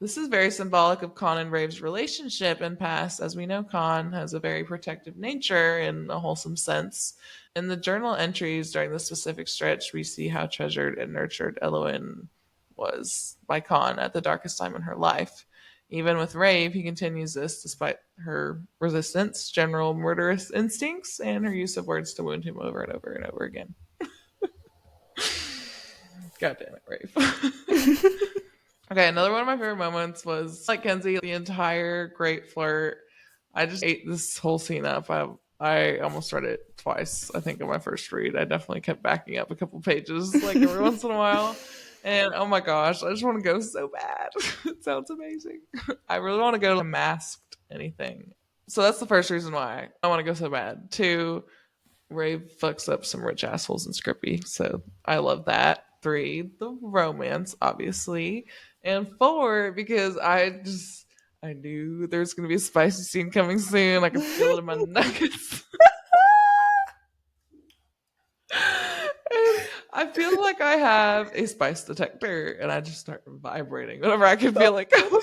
This is very symbolic of Khan and Rave's relationship and past. As we know, Khan has a very protective nature in a wholesome sense. In the journal entries during the specific stretch, we see how treasured and nurtured Eloin was by Khan at the darkest time in her life. Even with Raeve, he continues this despite her resistance, general murderous instincts, and her use of words to wound him over and over and over again. God damn it, Raeve. Okay, another one of my favorite moments was like Kenzie, the entire Great Flirt. I just ate this whole scene up. I almost read it twice. I think in my first read, I definitely kept backing up a couple pages like every once in a while. And oh my gosh, I just want to go so bad. It sounds amazing. I really want to go to a masked anything. So that's the first reason why I want to go so bad. Two, Raeve fucks up some rich assholes in Scrippy, so I love that. 3, the romance, obviously. And 4, because I knew there was gonna be a spicy scene coming soon. I could feel it in my nuggets. And I feel like I have a spice detector and I just start vibrating whenever I can feel it coming.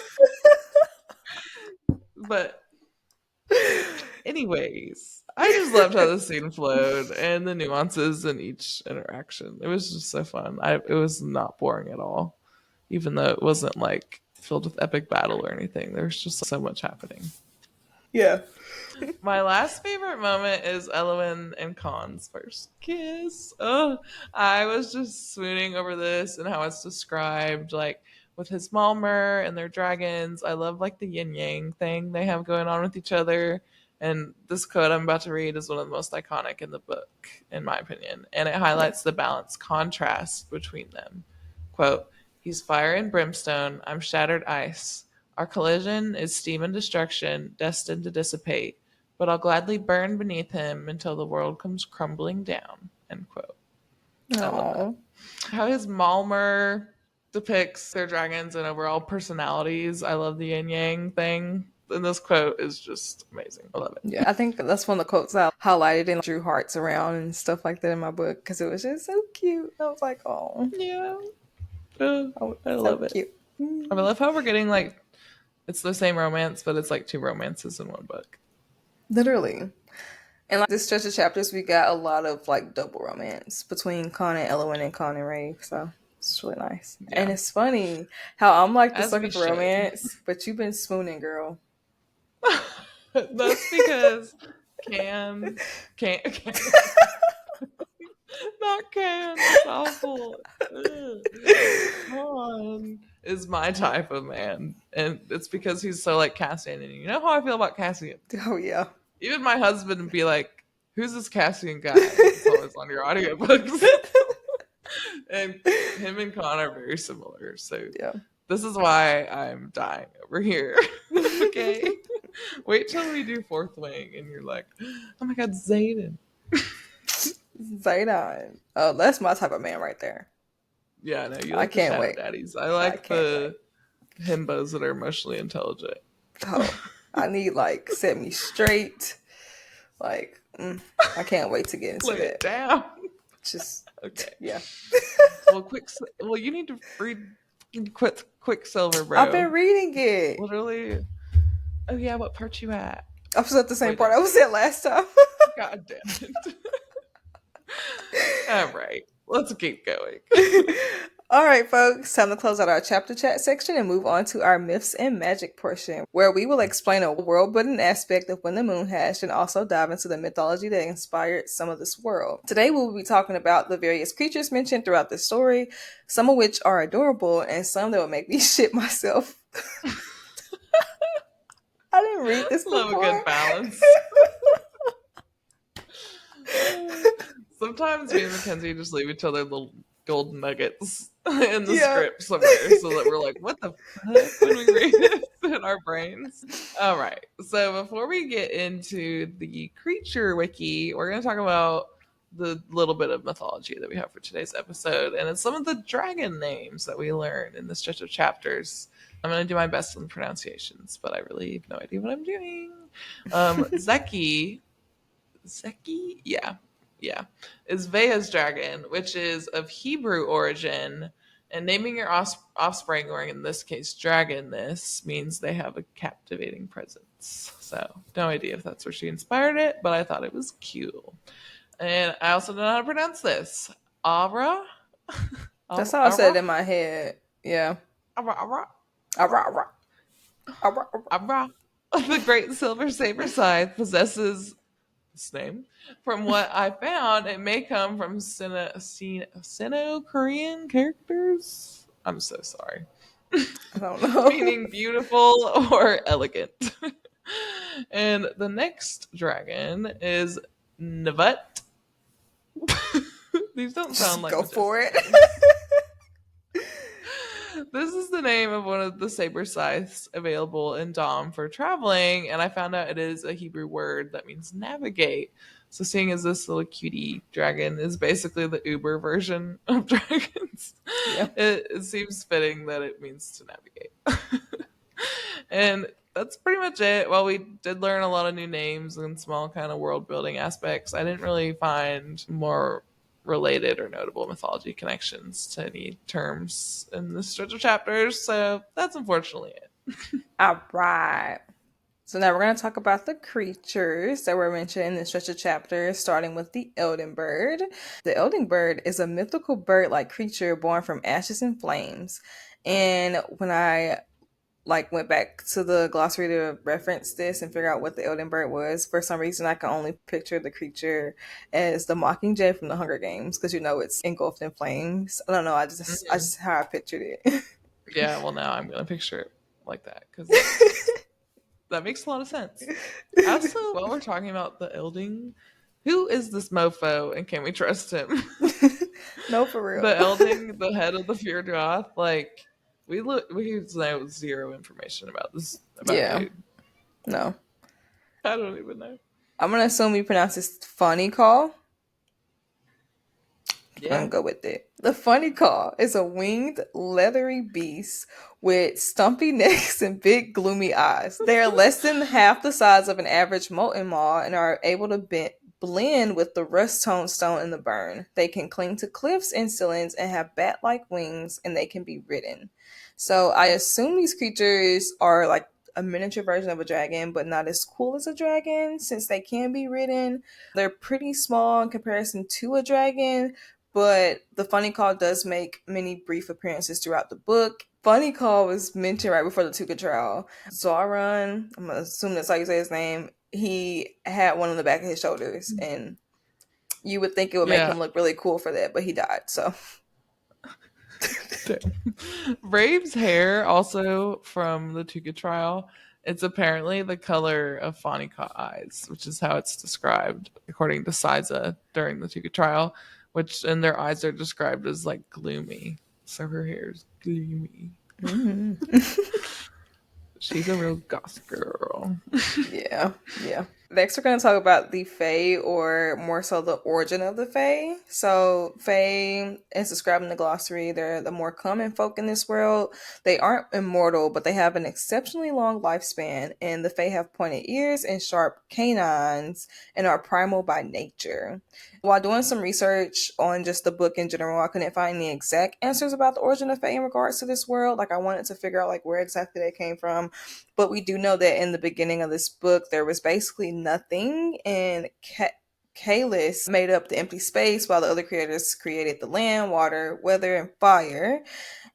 But anyways, I just loved how the scene flowed and the nuances in each interaction. It was just so fun. It was not boring at all, even though it wasn't like filled with epic battle or anything. There was just so much happening. Yeah. My last favorite moment is Elwyn and Khan's first kiss. Oh, I was just swooning over this and how it's described, like with his Malmer and their dragons. I love like the yin yang thing they have going on with each other. And this quote I'm about to read is one of the most iconic in the book, in my opinion. And it highlights the balanced contrast between them. Quote, "He's fire and brimstone. I'm shattered ice. Our collision is steam and destruction, destined to dissipate. But I'll gladly burn beneath him until the world comes crumbling down." End quote. I love that. How his Malmer depicts their dragons and overall personalities. I love the yin yang thing. And this quote is just amazing. I love it. Yeah, I think that's one of the quotes I highlighted and drew hearts around and stuff like that in my book because it was just so cute. I was like, oh. Yeah. I love it. Cute. I love how we're getting like, it's the same romance, but it's like 2 romances in one book. Literally. And like this stretch of chapters, we got a lot of like double romance between Khan and Elwyn and Khan and Raeve. So it's really nice. Yeah. And it's funny how I'm like the sucker for romance, but you've been swooning, girl. That's because can not can. It's awful. Khan is my type of man, and it's because he's so like Cassian. And you know how I feel about Cassian. Oh yeah. Even my husband would be like, "Who's this Cassian guy?" It's always on your audiobooks. And him and Khan are very similar. So yeah. This is why I'm dying over here. Okay. Wait till we do 4th Wing and you're like, oh my god, Xaden. Xaden. Oh, that's my type of man right there. Yeah, I know. You like the shadow daddies. I like the himbos that are emotionally intelligent. Oh, I need like set me straight. Like, I can't wait to get into Put that. It down. Just okay. Yeah. Well, you need to read Quicksilver, bro. I've been reading it. Literally. Oh yeah, what part you at? I was at the same part I was at last time. God damn it. All right, let's keep going. All right, folks, time to close out our chapter chat section and move on to our myths and magic portion, where we will explain a world-building aspect of When the Moon Hatched and also dive into the mythology that inspired some of this world. Today, we will be talking about the various creatures mentioned throughout the story, some of which are adorable and some that will make me shit myself. I didn't read this before. Love a good balance. Sometimes me and Mackenzie just leave each other little golden nuggets in the script somewhere so that we're like, what the fuck when we read it in our brains? All right. So before we get into the creature wiki, we're going to talk about the little bit of mythology that we have for today's episode. And it's some of the dragon names that we learned in the stretch of chapters. I'm going to do my best on the pronunciations, but I really have no idea what I'm doing. Zeki, yeah, is Veya's dragon, which is of Hebrew origin. And naming your offspring, or in this case, dragon, this means they have a captivating presence. So, no idea if that's where she inspired it, but I thought it was cute. And I also don't know how to pronounce this. Ara? That's how I said it in my head. Yeah. Ara. The great silver saber scythe possesses this name. From what I found, it may come from Sino-Korean characters. I'm so sorry. I don't know. Meaning beautiful or elegant. And the next dragon is Navut. These don't sound like go for it. This is the name of one of the saber scythes available in Dhomm for traveling, and I found out it is a Hebrew word that means navigate. So seeing as this little cutie dragon is basically the Uber version of dragons, Yeah. it seems fitting that it means to navigate. And that's pretty much it. While we did learn a lot of new names and small kind of world building aspects, I didn't really find more related or notable mythology connections to any terms in this stretch of chapters. So that's unfortunately it. All right. So now we're going to talk about the creatures that were mentioned in this stretch of chapters, starting with the Elden Bird. The Elden Bird is a mythical bird-like creature born from ashes and flames. And when I went back to the glossary to reference this and figure out what the Elden Bird was, for some reason I can only picture the creature as the Mockingjay from the Hunger Games, because it's engulfed in flames. I don't know, I just how I pictured it. Yeah, well, now I'm going to picture it like that because that makes a lot of sense. Also, while we're talking about the Elding, who is this mofo and can we trust him? No, for real. The Elding, the head of the Fjordoth, we know zero information about this Yeah, dude. no. I don't even know. I'm gonna assume you pronounce this funny call. I'm Yeah. gonna go with it. The funny call is a winged, leathery beast with stumpy necks and big, gloomy eyes. They are less than half the size of an average molten maw and are able to blend with the rust-toned stone in the burn. They can cling to cliffs and ceilings and have bat-like wings, and they can be ridden. So I assume these creatures are like a miniature version of a dragon, but not as cool as a dragon since they can be ridden. They're pretty small in comparison to a dragon, but the Funny Call does make many brief appearances throughout the book. Funny Call was mentioned right before the Tuca trial. Zoran, I'm gonna assume that's how you say his name, he had one on the back of his shoulders, and you would think it would make Yeah. him look really cool for that, but he died, so. Rave's hair, also from the Tuca trial, it's apparently the color of Fanica eyes, which is how it's described according to Siza during the Tuca trial, and their eyes are described as like gloomy. So her hair is gloomy. She's a real goth girl. Yeah. Next, we're going to talk about the Fae, or more so the origin of the Fae. So, Fae, as described in the glossary, they're the more common folk in this world. They aren't immortal, but they have an exceptionally long lifespan, and the Fae have pointed ears and sharp canines and are primal by nature. While doing some research on just the book in general, I couldn't find any exact answers about the origin of Fae in regards to this world. I wanted to figure out where exactly they came from. But we do know that in the beginning of this book, there was basically nothing, and Kalis made up the empty space while the other creators created the land, water, weather, and fire.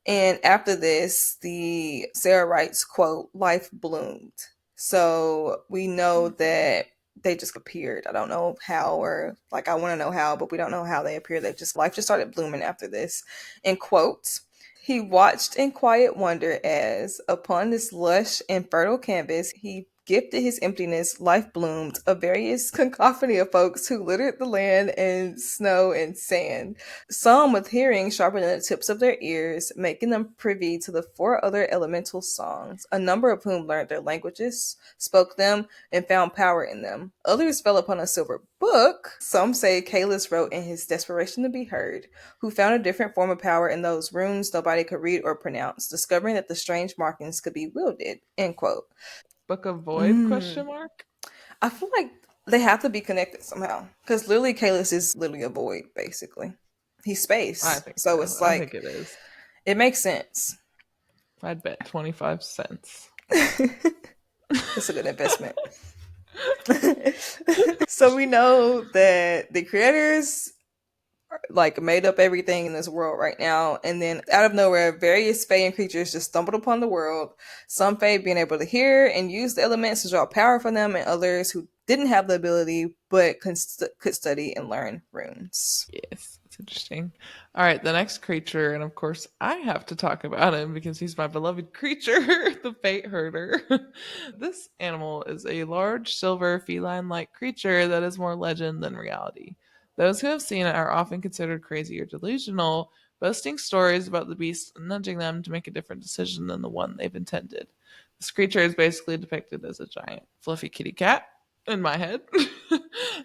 And after this, the Sarah writes, quote, life bloomed. So we know that they just appeared. I don't know how, or I want to know how, but we don't know how they appeared. Life just started blooming after this. In quotes, he watched in quiet wonder as, upon this lush and fertile canvas, he gifted his emptiness, life bloomed, a various cacophony of folks who littered the land in snow and sand. Some with hearing sharper than the tips of their ears, making them privy to the 4 other elemental songs, a number of whom learned their languages, spoke them, and found power in them. Others fell upon a silver book, some say Kalis wrote in his desperation to be heard, who found a different form of power in those runes nobody could read or pronounce, discovering that the strange markings could be wielded. End quote. Book of Void, question mark? I feel like they have to be connected somehow, because literally Kalis is literally a void, basically. He's space. I think So so. it's I think it is. it makes sense. I'd bet 25 cents. It's a good investment. So we know that the creators made up everything in this world right now, and then out of nowhere, various Fae and creatures just stumbled upon the world. Some Fae being able to hear and use the elements to draw power from them, and others who didn't have the ability but could study and learn runes. Yes, it's interesting. All right, the next creature, and of course I have to talk about him because he's my beloved creature, the Fate Herder. This animal is a large silver feline-like creature that is more legend than reality. Those who have seen it are often considered crazy or delusional, boasting stories about the beast nudging them to make a different decision than the one they've intended. This creature is basically depicted as a giant fluffy kitty cat in my head.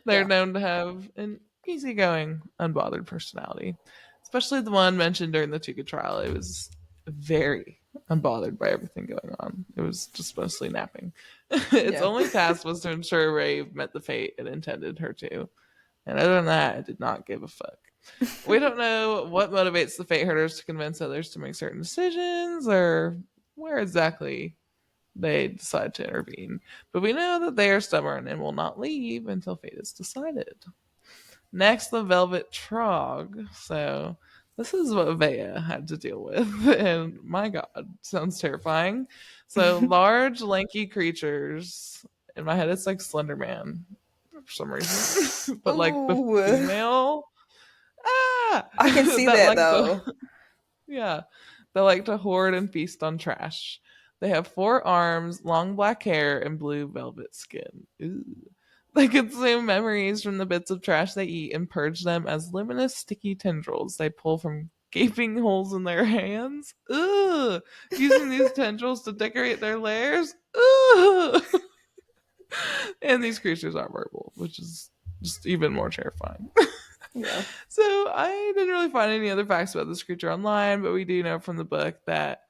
They're Yeah. known to have an easygoing, unbothered personality, especially the one mentioned during the Tuca trial. It was very unbothered by everything going on. It was just mostly napping. Its Yeah. only task was to ensure Raeve met the fate it intended her to. And other than that, it did not give a fuck. We don't know what motivates the fate herders to convince others to make certain decisions or where exactly they decide to intervene. But we know that they are stubborn and will not leave until fate is decided. Next, the Velvet Trog. So, this is what Veya had to deal with. And my god, sounds terrifying. So, large, lanky creatures. In my head, it's like Slender Man for some reason. But like the Ooh. female. Ah! I can see that that like the though. yeah. They like to hoard and feast on trash. They have 4 arms, long black hair, and blue velvet skin. Ooh. They consume memories from the bits of trash they eat and purge them as luminous, sticky tendrils they pull from gaping holes in their hands. Ooh. Using these tendrils to decorate their lairs. Ooh. And these creatures are verbal, which is just even more terrifying. Yeah. So I didn't really find any other facts about this creature online, but we do know from the book that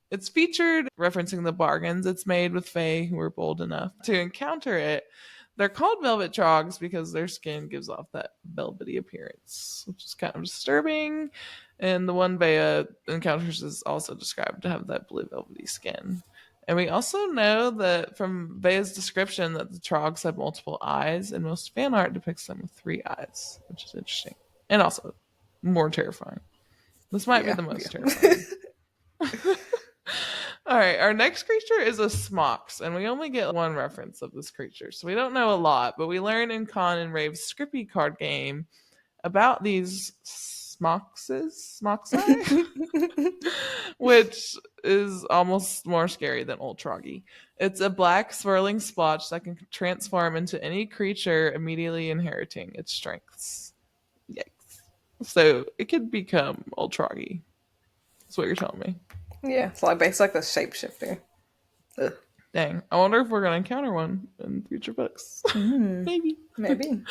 it's featured referencing the bargains it's made with Fae who were bold enough to encounter it. They're called velvet trogs because their skin gives off that velvety appearance, which is kind of disturbing. And the one Veya encounters is also described to have that blue velvety skin. And we also know that from Veya's description that the trogs have multiple eyes, and most fan art depicts them with 3 eyes, which is interesting. And also more terrifying. This might be Yeah. the most Yeah. terrifying. All right, our next creature is a Smox, and we only get one reference of this creature, so we don't know a lot, but we learn in Con and Rave's Scrippy card game about these Smoxi, which is almost more scary than Ole Troggy. It's a black swirling splotch that can transform into any creature immediately inheriting its strengths. Yikes. So it could become Ole Troggy. That's what you're telling me. Yeah. It's like basically like a shapeshifter. Ugh. Dang. I wonder if we're going to encounter one in future books. Maybe. Maybe.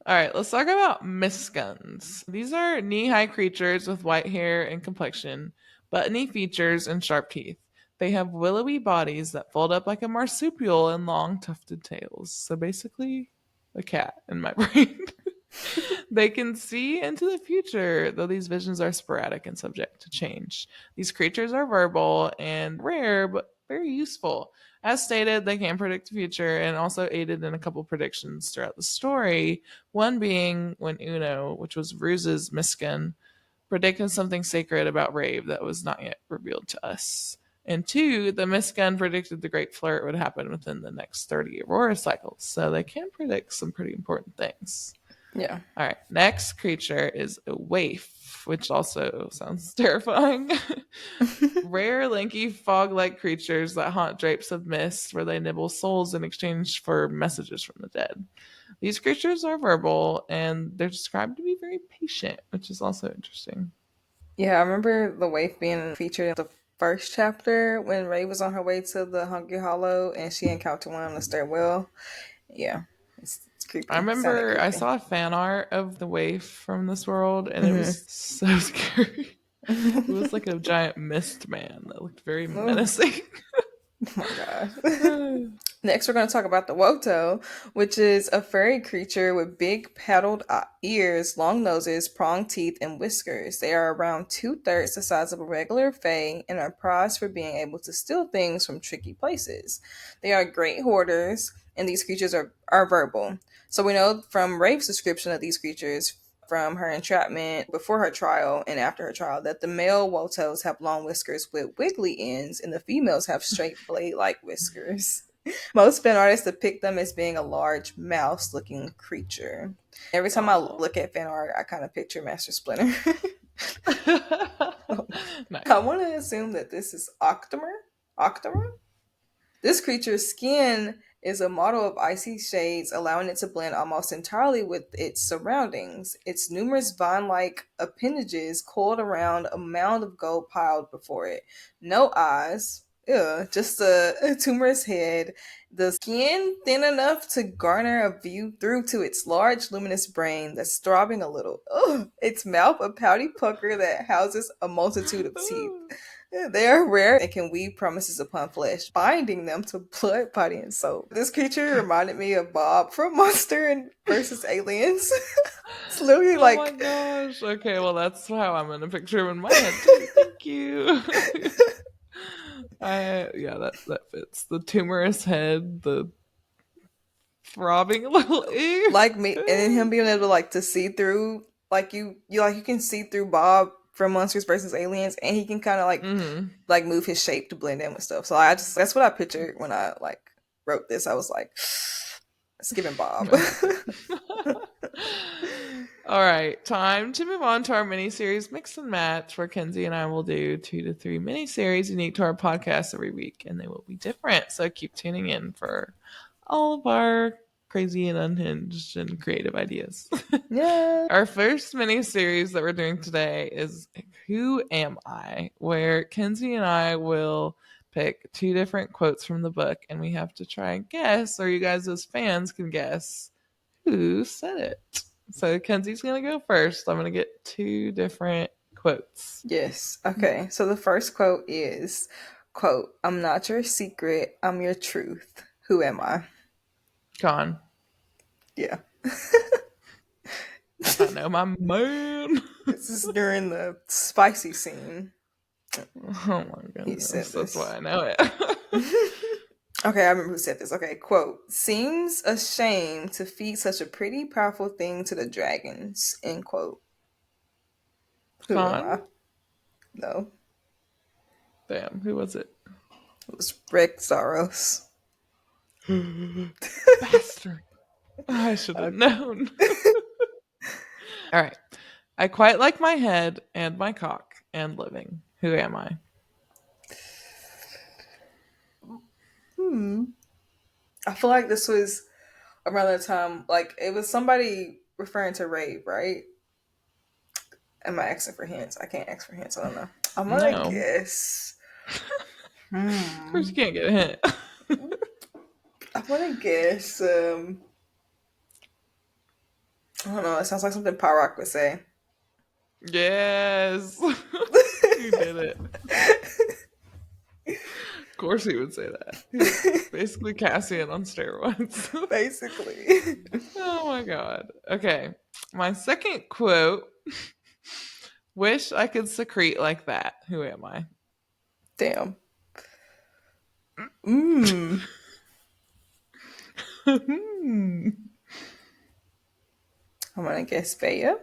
All right, let's talk about misguns. These are knee high creatures with white hair and complexion, buttony features, and sharp teeth. They have willowy bodies that fold up like a marsupial and long tufted tails. So basically, a cat in my brain. They can see into the future, though these visions are sporadic and subject to change. These creatures are verbal and rare, but very useful. As stated, they can predict the future and also aided in a couple predictions throughout the story. One being when Uno, which was Ruse's Miskin, predicted something sacred about Raeve that was not yet revealed to us. And 2, the Miskin predicted the Great Flurrt would happen within the next 30 Aurora cycles. So they can predict some pretty important things. Yeah. All right, next creature is a waif, which also sounds terrifying. Rare, lanky, fog-like creatures that haunt drapes of mist where they nibble souls in exchange for messages from the dead. These creatures are verbal, and they're described to be very patient, which is also interesting. Yeah, I remember the waif being featured in the first chapter when Ray was on her way to the Hungry Hollow and she encountered one on the stairwell. Yeah, it's I creepy. Sounded remember I creepy. saw a fan art of the waif from this world, and it was so scary. It was like a giant mist man that looked very Oh menacing. my god. Next, we're going to talk about the Woto, which is a furry creature with big paddled ears, long noses, pronged teeth, and whiskers. They are around 2/3 the size of a regular fae and are prized for being able to steal things from tricky places. They are great hoarders, and these creatures are verbal. So we know from Rafe's description of these creatures from her entrapment before her trial and after her trial that the male Wotos have long whiskers with wiggly ends and the females have straight blade-like whiskers. Most fan artists depict them as being a large mouse looking creature. Every time I Aw. look at fan art, I kind of picture Master Splinter. Nice. I want to assume that this is Octomer. Octomer? This creature's skin is a model of icy shades, allowing it to blend almost entirely with its surroundings. Its numerous vine like appendages coiled around a mound of gold piled before it. No eyes, just a tumorous head, the skin thin enough to garner a view through to its large luminous brain that's throbbing a little. Ugh. Its mouth a pouty pucker that houses a multitude of teeth. They are rare and can weave promises upon flesh, binding them to blood, body, and soul. This creature reminded me of Bob from Monster and versus Aliens. It's literally Oh like, my gosh. Okay, well that's how I'm gonna picture him in my head too. Thank you. That fits. The tumorous head, the throbbing little ear. like me, and then him being able to like to see through, like you can see through Bob from Monsters versus Aliens, and he can kind of like move his shape to blend in with stuff. So that's what I pictured when I like wrote this. I was like, it's giving Bob. All right, time to move on to our mini-series Mix and Match, where Kenzie and I will do 2 to 3 mini-series unique to our podcast every week, and they will be different. So keep tuning in for all of our crazy and unhinged and creative ideas. Yeah. Our first mini-series that we're doing today is Who Am I? Where Kenzie and I will pick 2 different quotes from the book, and we have to try and guess, or you guys as fans can guess who said it. So Kenzie's going to go first. I'm going to get 2 different quotes. Yes. Okay. So the first quote is, quote, "I'm not your secret. I'm your truth. Who am I?" Con. Yeah. I know my man. This is during the spicy scene. Oh my goodness. That's why I know it. Okay, I remember who said this. Okay, quote, "Seems a shame to feed such a pretty, powerful thing to the dragons." End quote. Who am I? No. Damn, who was it? It was Rick Zaros. Bastard. I should have known. All right. I quite like my head and my cock and living. Who am I? I feel like this was around the time, like, it was somebody referring to Raeve, right? Am I asking for hints? I can't ask for hints. I don't know. I'm gonna guess. Of course, you can't get a hint. I'm gonna guess. I don't know. It sounds like something Pyrock would say. Yes. You did it. Of course he would say that. He's basically Cassian on steroids. Basically. Oh my god. Okay. My second quote. Wish I could secrete like that. Who am I? Damn. I'm gonna guess Veya.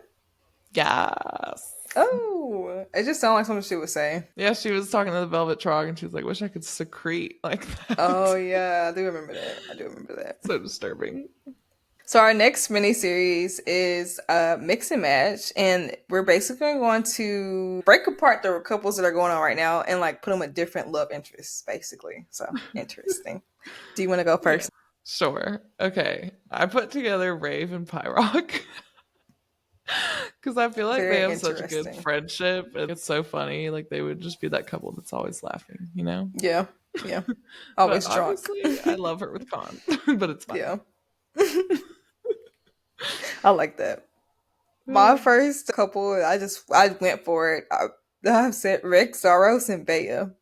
Yes. Oh, it just sounded like something she would say. Yeah, she was talking to the Velvet Trog and she was like, wish I could secrete like that. Oh, yeah, I do remember that. So disturbing. So our next mini-series is Mix and Match, and we're basically going to break apart the couples that are going on right now and like put them with different love interests, basically. So interesting. Do you want to go first? Yeah, sure. Okay. I put together Raeve and Pyrock. Because I feel like they have such a good friendship. And it's so funny. Like they would just be that couple that's always laughing, you know? Yeah. Always drunk. Obviously, I love her with Con, but it's fine. Yeah. I like that. My first couple, I went for it. I said Rick, Zaros, and Veya.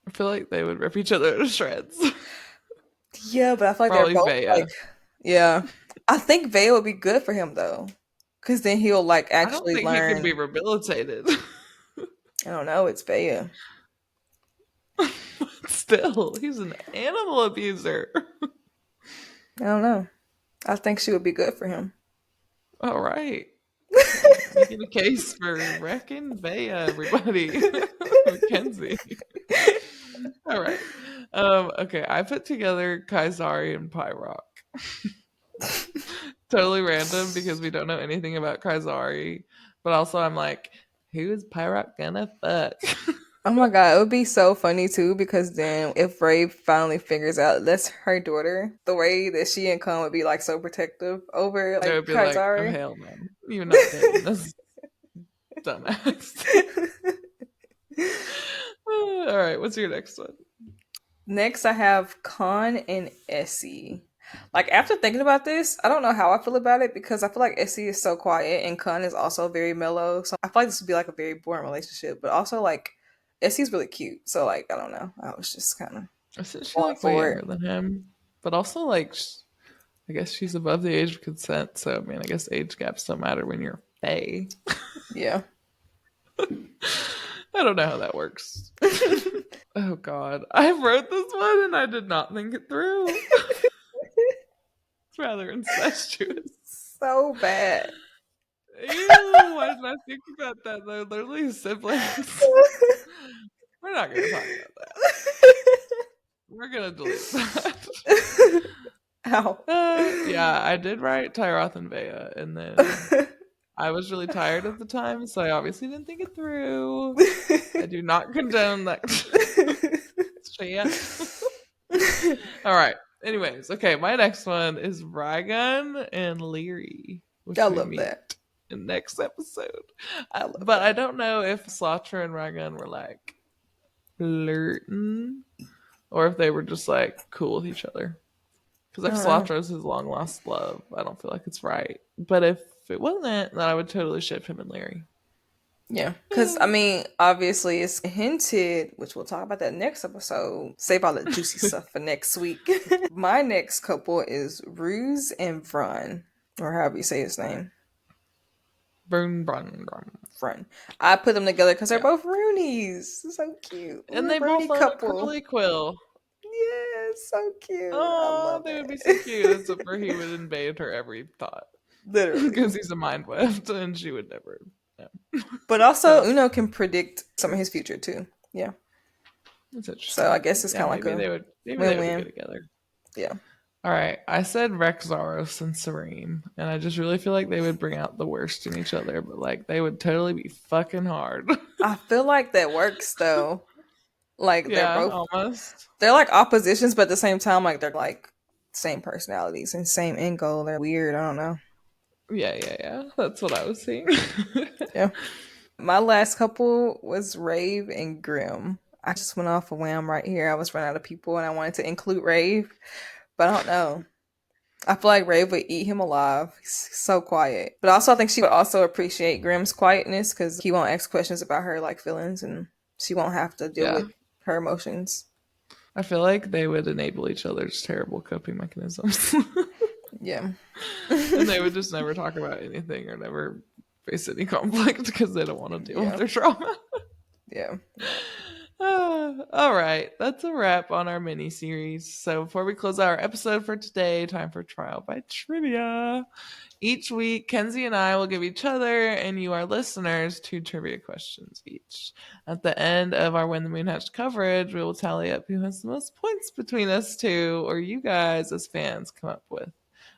I feel like they would rip each other to shreds. Yeah, but I feel like Probably they're both Veya. like, yeah. I think Veya would be good for him though, because then he'll like actually learn. I don't think he can be rehabilitated. I don't know. It's Veya. Still, he's an animal abuser. I don't know. I think she would be good for him. All right. Making a case for wrecking Veya, everybody. Mackenzie. All right. Okay, I put together Kaisari and Pyrock. Totally random because we don't know anything about Kaisari. But also I'm like, who is Pyrock gonna fuck? Oh my god, it would be so funny too, because then if Raeve finally figures out that's her daughter, the way that she and Khan would be like so protective over like would be Kaisari. Like, oh hell no. You're not dating this dumbass. All right, what's your next one? Next, I have Con and Essie. Like, after thinking about this, I don't know how I feel about it because I feel like Essie is so quiet and Con is also very mellow. So I feel like this would be like a very boring relationship. But also, like, Essie's really cute. So, like, I don't know. I was just kind of Isn't she going like way for younger it. than him? But also, like, I guess she's above the age of consent. So, I mean, I guess age gaps don't matter when you're Faye. Yeah. I don't know how that works. Oh, God. I wrote this one and I did not think it through. It's rather incestuous. So bad. Ew, why did I think about that? They're literally siblings. We're not going to talk about that. We're going to delete that. Ow. Yeah, I did write Tyroth and Veya, and then I was really tired at the time, so I obviously didn't think it through. I do not condone that shit. All right. Anyways, okay, my next one is Rygun and Leary, which I we love meet that. in next episode. I love But that. I don't know if Slaughter and Rygun were like flirting or if they were just like cool with each other. Because I if don't know. Slaughter is his long lost love, I don't feel like it's right. But if it wasn't, then I would totally ship him and Larry. Yeah, because I mean, obviously, it's hinted, which we'll talk about that next episode. Save all the juicy stuff for next week. My next couple is Ruse and Vrun, or however you say his name. Brun, brun, brun. Vrun. I put them together because they're Yeah. both Roonies. So cute. And We're a they both Rooney own a couple. curly quill. Yeah, so cute. I Oh, love they would be so it. cute, except for he would invade her every thought. Literally. Because he's a mind weft and she would never. No. But also, Uno can predict some of his future too. Yeah. That's interesting. So I guess it's Yeah, kind of like maybe a they would be win-win. good together. Yeah. All right, I said Rexaros and Serene, and I just really feel like they would bring out the worst in each other, but like they would totally be fucking hard. I feel like that works though. Like Yeah, almost. they're like oppositions, but at the same time, like they're like same personalities and same end goal. They're weird. I don't know. Yeah. That's what I was seeing. Yeah. My last couple was Raeve and Grim. I just went off a whim right here. I was running out of people and I wanted to include Raeve, but I don't know. I feel like Raeve would eat him alive. He's so quiet. But also I think she would also appreciate Grim's quietness because he won't ask questions about her like feelings and she won't have to deal Yeah, with her emotions. I feel like they would enable each other's terrible coping mechanisms, Yeah. and they would just never talk about anything or never face any conflict because they don't want to deal with Yeah. their trauma. Yeah. All right, that's a wrap on our mini series. So before we close our episode for today, time for trial by trivia. Each week, Kenzie and I will give each other and you, our listeners, 2 trivia questions each. At the end of our When the Moon Hatched coverage, we will tally up who has the most points between us two, or you guys as fans come up with.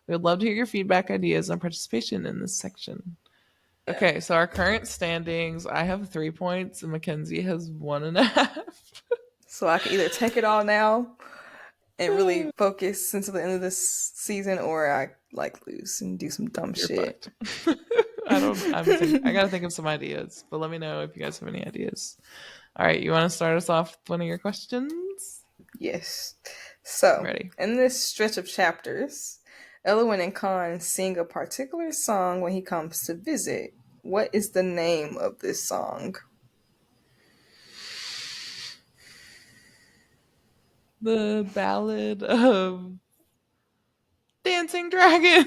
We would love to hear your feedback, ideas, and participation in this section. Okay, so our current standings, I have 3 points and Mackenzie has 1.5. So I can either take it all now and really focus until the end of this season, or I like lose and do some dumb You're shit. fucked. I gotta think of some ideas, but let me know if you guys have any ideas. All right, you want to start us off with one of your questions? Yes. So, Ready. in this stretch of chapters, Elwin and Khan sing a particular song when he comes to visit. What is the name of this song? The Ballad of Dancing Dragons.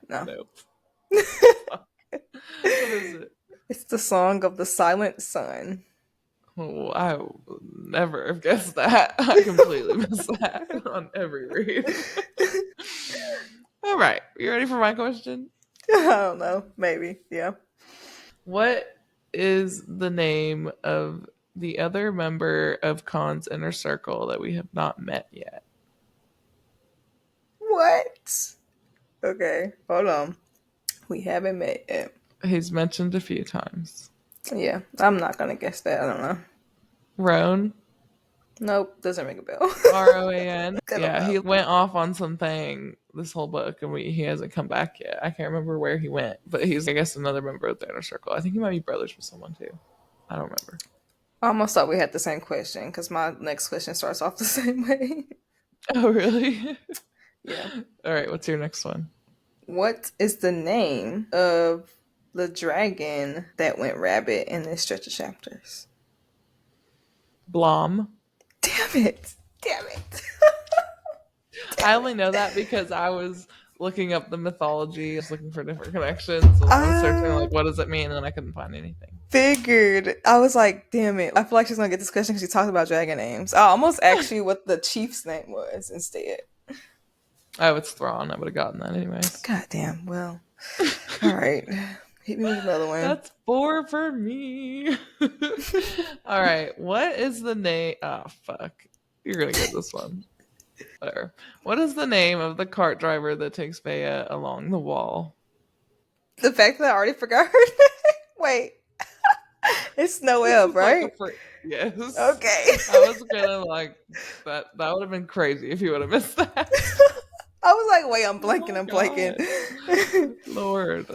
No. Nope. Fuck. What is it? It's the song of the Silent Sun. Oh, I would never have guessed that. I completely missed that on every read. All right, you ready for my question? I don't know. Maybe. Yeah. What is the name of the other member of Khan's inner circle that we have not met yet? What? Okay. Hold on. We haven't met yet. He's mentioned a few times. Yeah. I'm not going to guess that. I don't know. Roan? Nope. Doesn't ring a bell. Roan? I don't Yeah, know. he went off on something this whole book and he hasn't come back yet. I can't remember where he went, but he's, I guess, another member of the inner circle. I think he might be brothers with someone too. I don't remember. I almost thought we had the same question because my next question starts off the same way. Oh, really? Yeah. All right, what's your next one? What is the name of the dragon that went rabbit in this stretch of chapters? Blom. Damn it. Damn it. I only know that because I was looking up the mythology, I was looking for different connections, and I was searching like, what does it mean, and then I couldn't find anything. Figured. I was like, damn it. I feel like she's gonna get this question because she talked about dragon names. I almost asked you what the chief's name was instead. Oh, it's Thrawn. I would have gotten that anyways. God damn. Well, all right. Hit me with another one. That's 4 for me. All right. What is the name? Oh, fuck. You're going to get this one. Whatever. What is the name of the cart driver that takes Veya along the wall? The fact that I already forgot her name. Wait. It's Noelle, right? Like yes. Okay. I was kind of like, that would have been crazy if you would have missed that. I was like, wait, I'm blanking. Lord.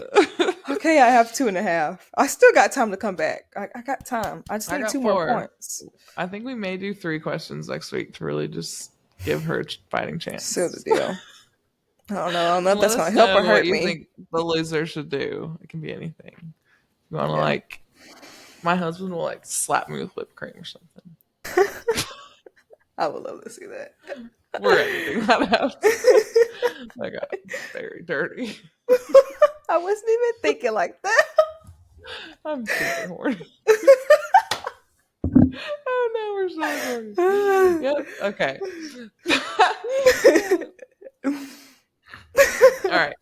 Okay, I have 2.5. I still got time to come back. I got time. I just need 2 more points. I think we may do 3 questions next week to really just give her a fighting chance. Seal the deal. I don't know if that's going to help or hurt me. What you think the loser should do. It can be anything. You want to like, my husband will like slap me with whipped cream or something. I would love to see that. We're editing that out. I got very dirty. I wasn't even thinking like that. I'm super horny. Oh no, we're so horny. Yep. Okay. All right.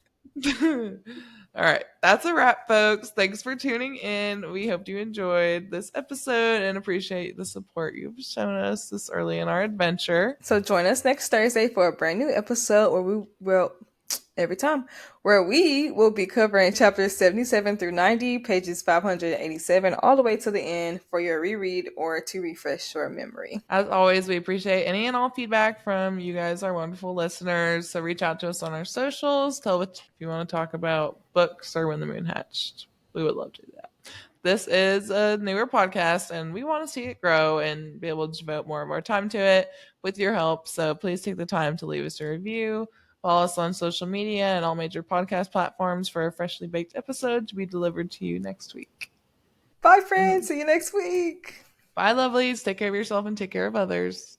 All right. That's a wrap, folks. Thanks for tuning in. We hope you enjoyed this episode and appreciate the support you've shown us this early in our adventure. So join us next Thursday for a brand new episode where we will be covering chapters 77 through 90, pages 587, all the way to the end for your reread or to refresh your memory. As always, we appreciate any and all feedback from you guys, our wonderful listeners. So reach out to us on our socials. Tell us if you want to talk about books or When the Moon Hatched. We would love to do that. This is a newer podcast, and we want to see it grow and be able to devote more of our time to it with your help. So please take the time to leave us a review. Follow us on social media and all major podcast platforms for a freshly baked episode to be delivered to you next week. Bye, friends. See you next week. Bye, lovelies. Take care of yourself and take care of others.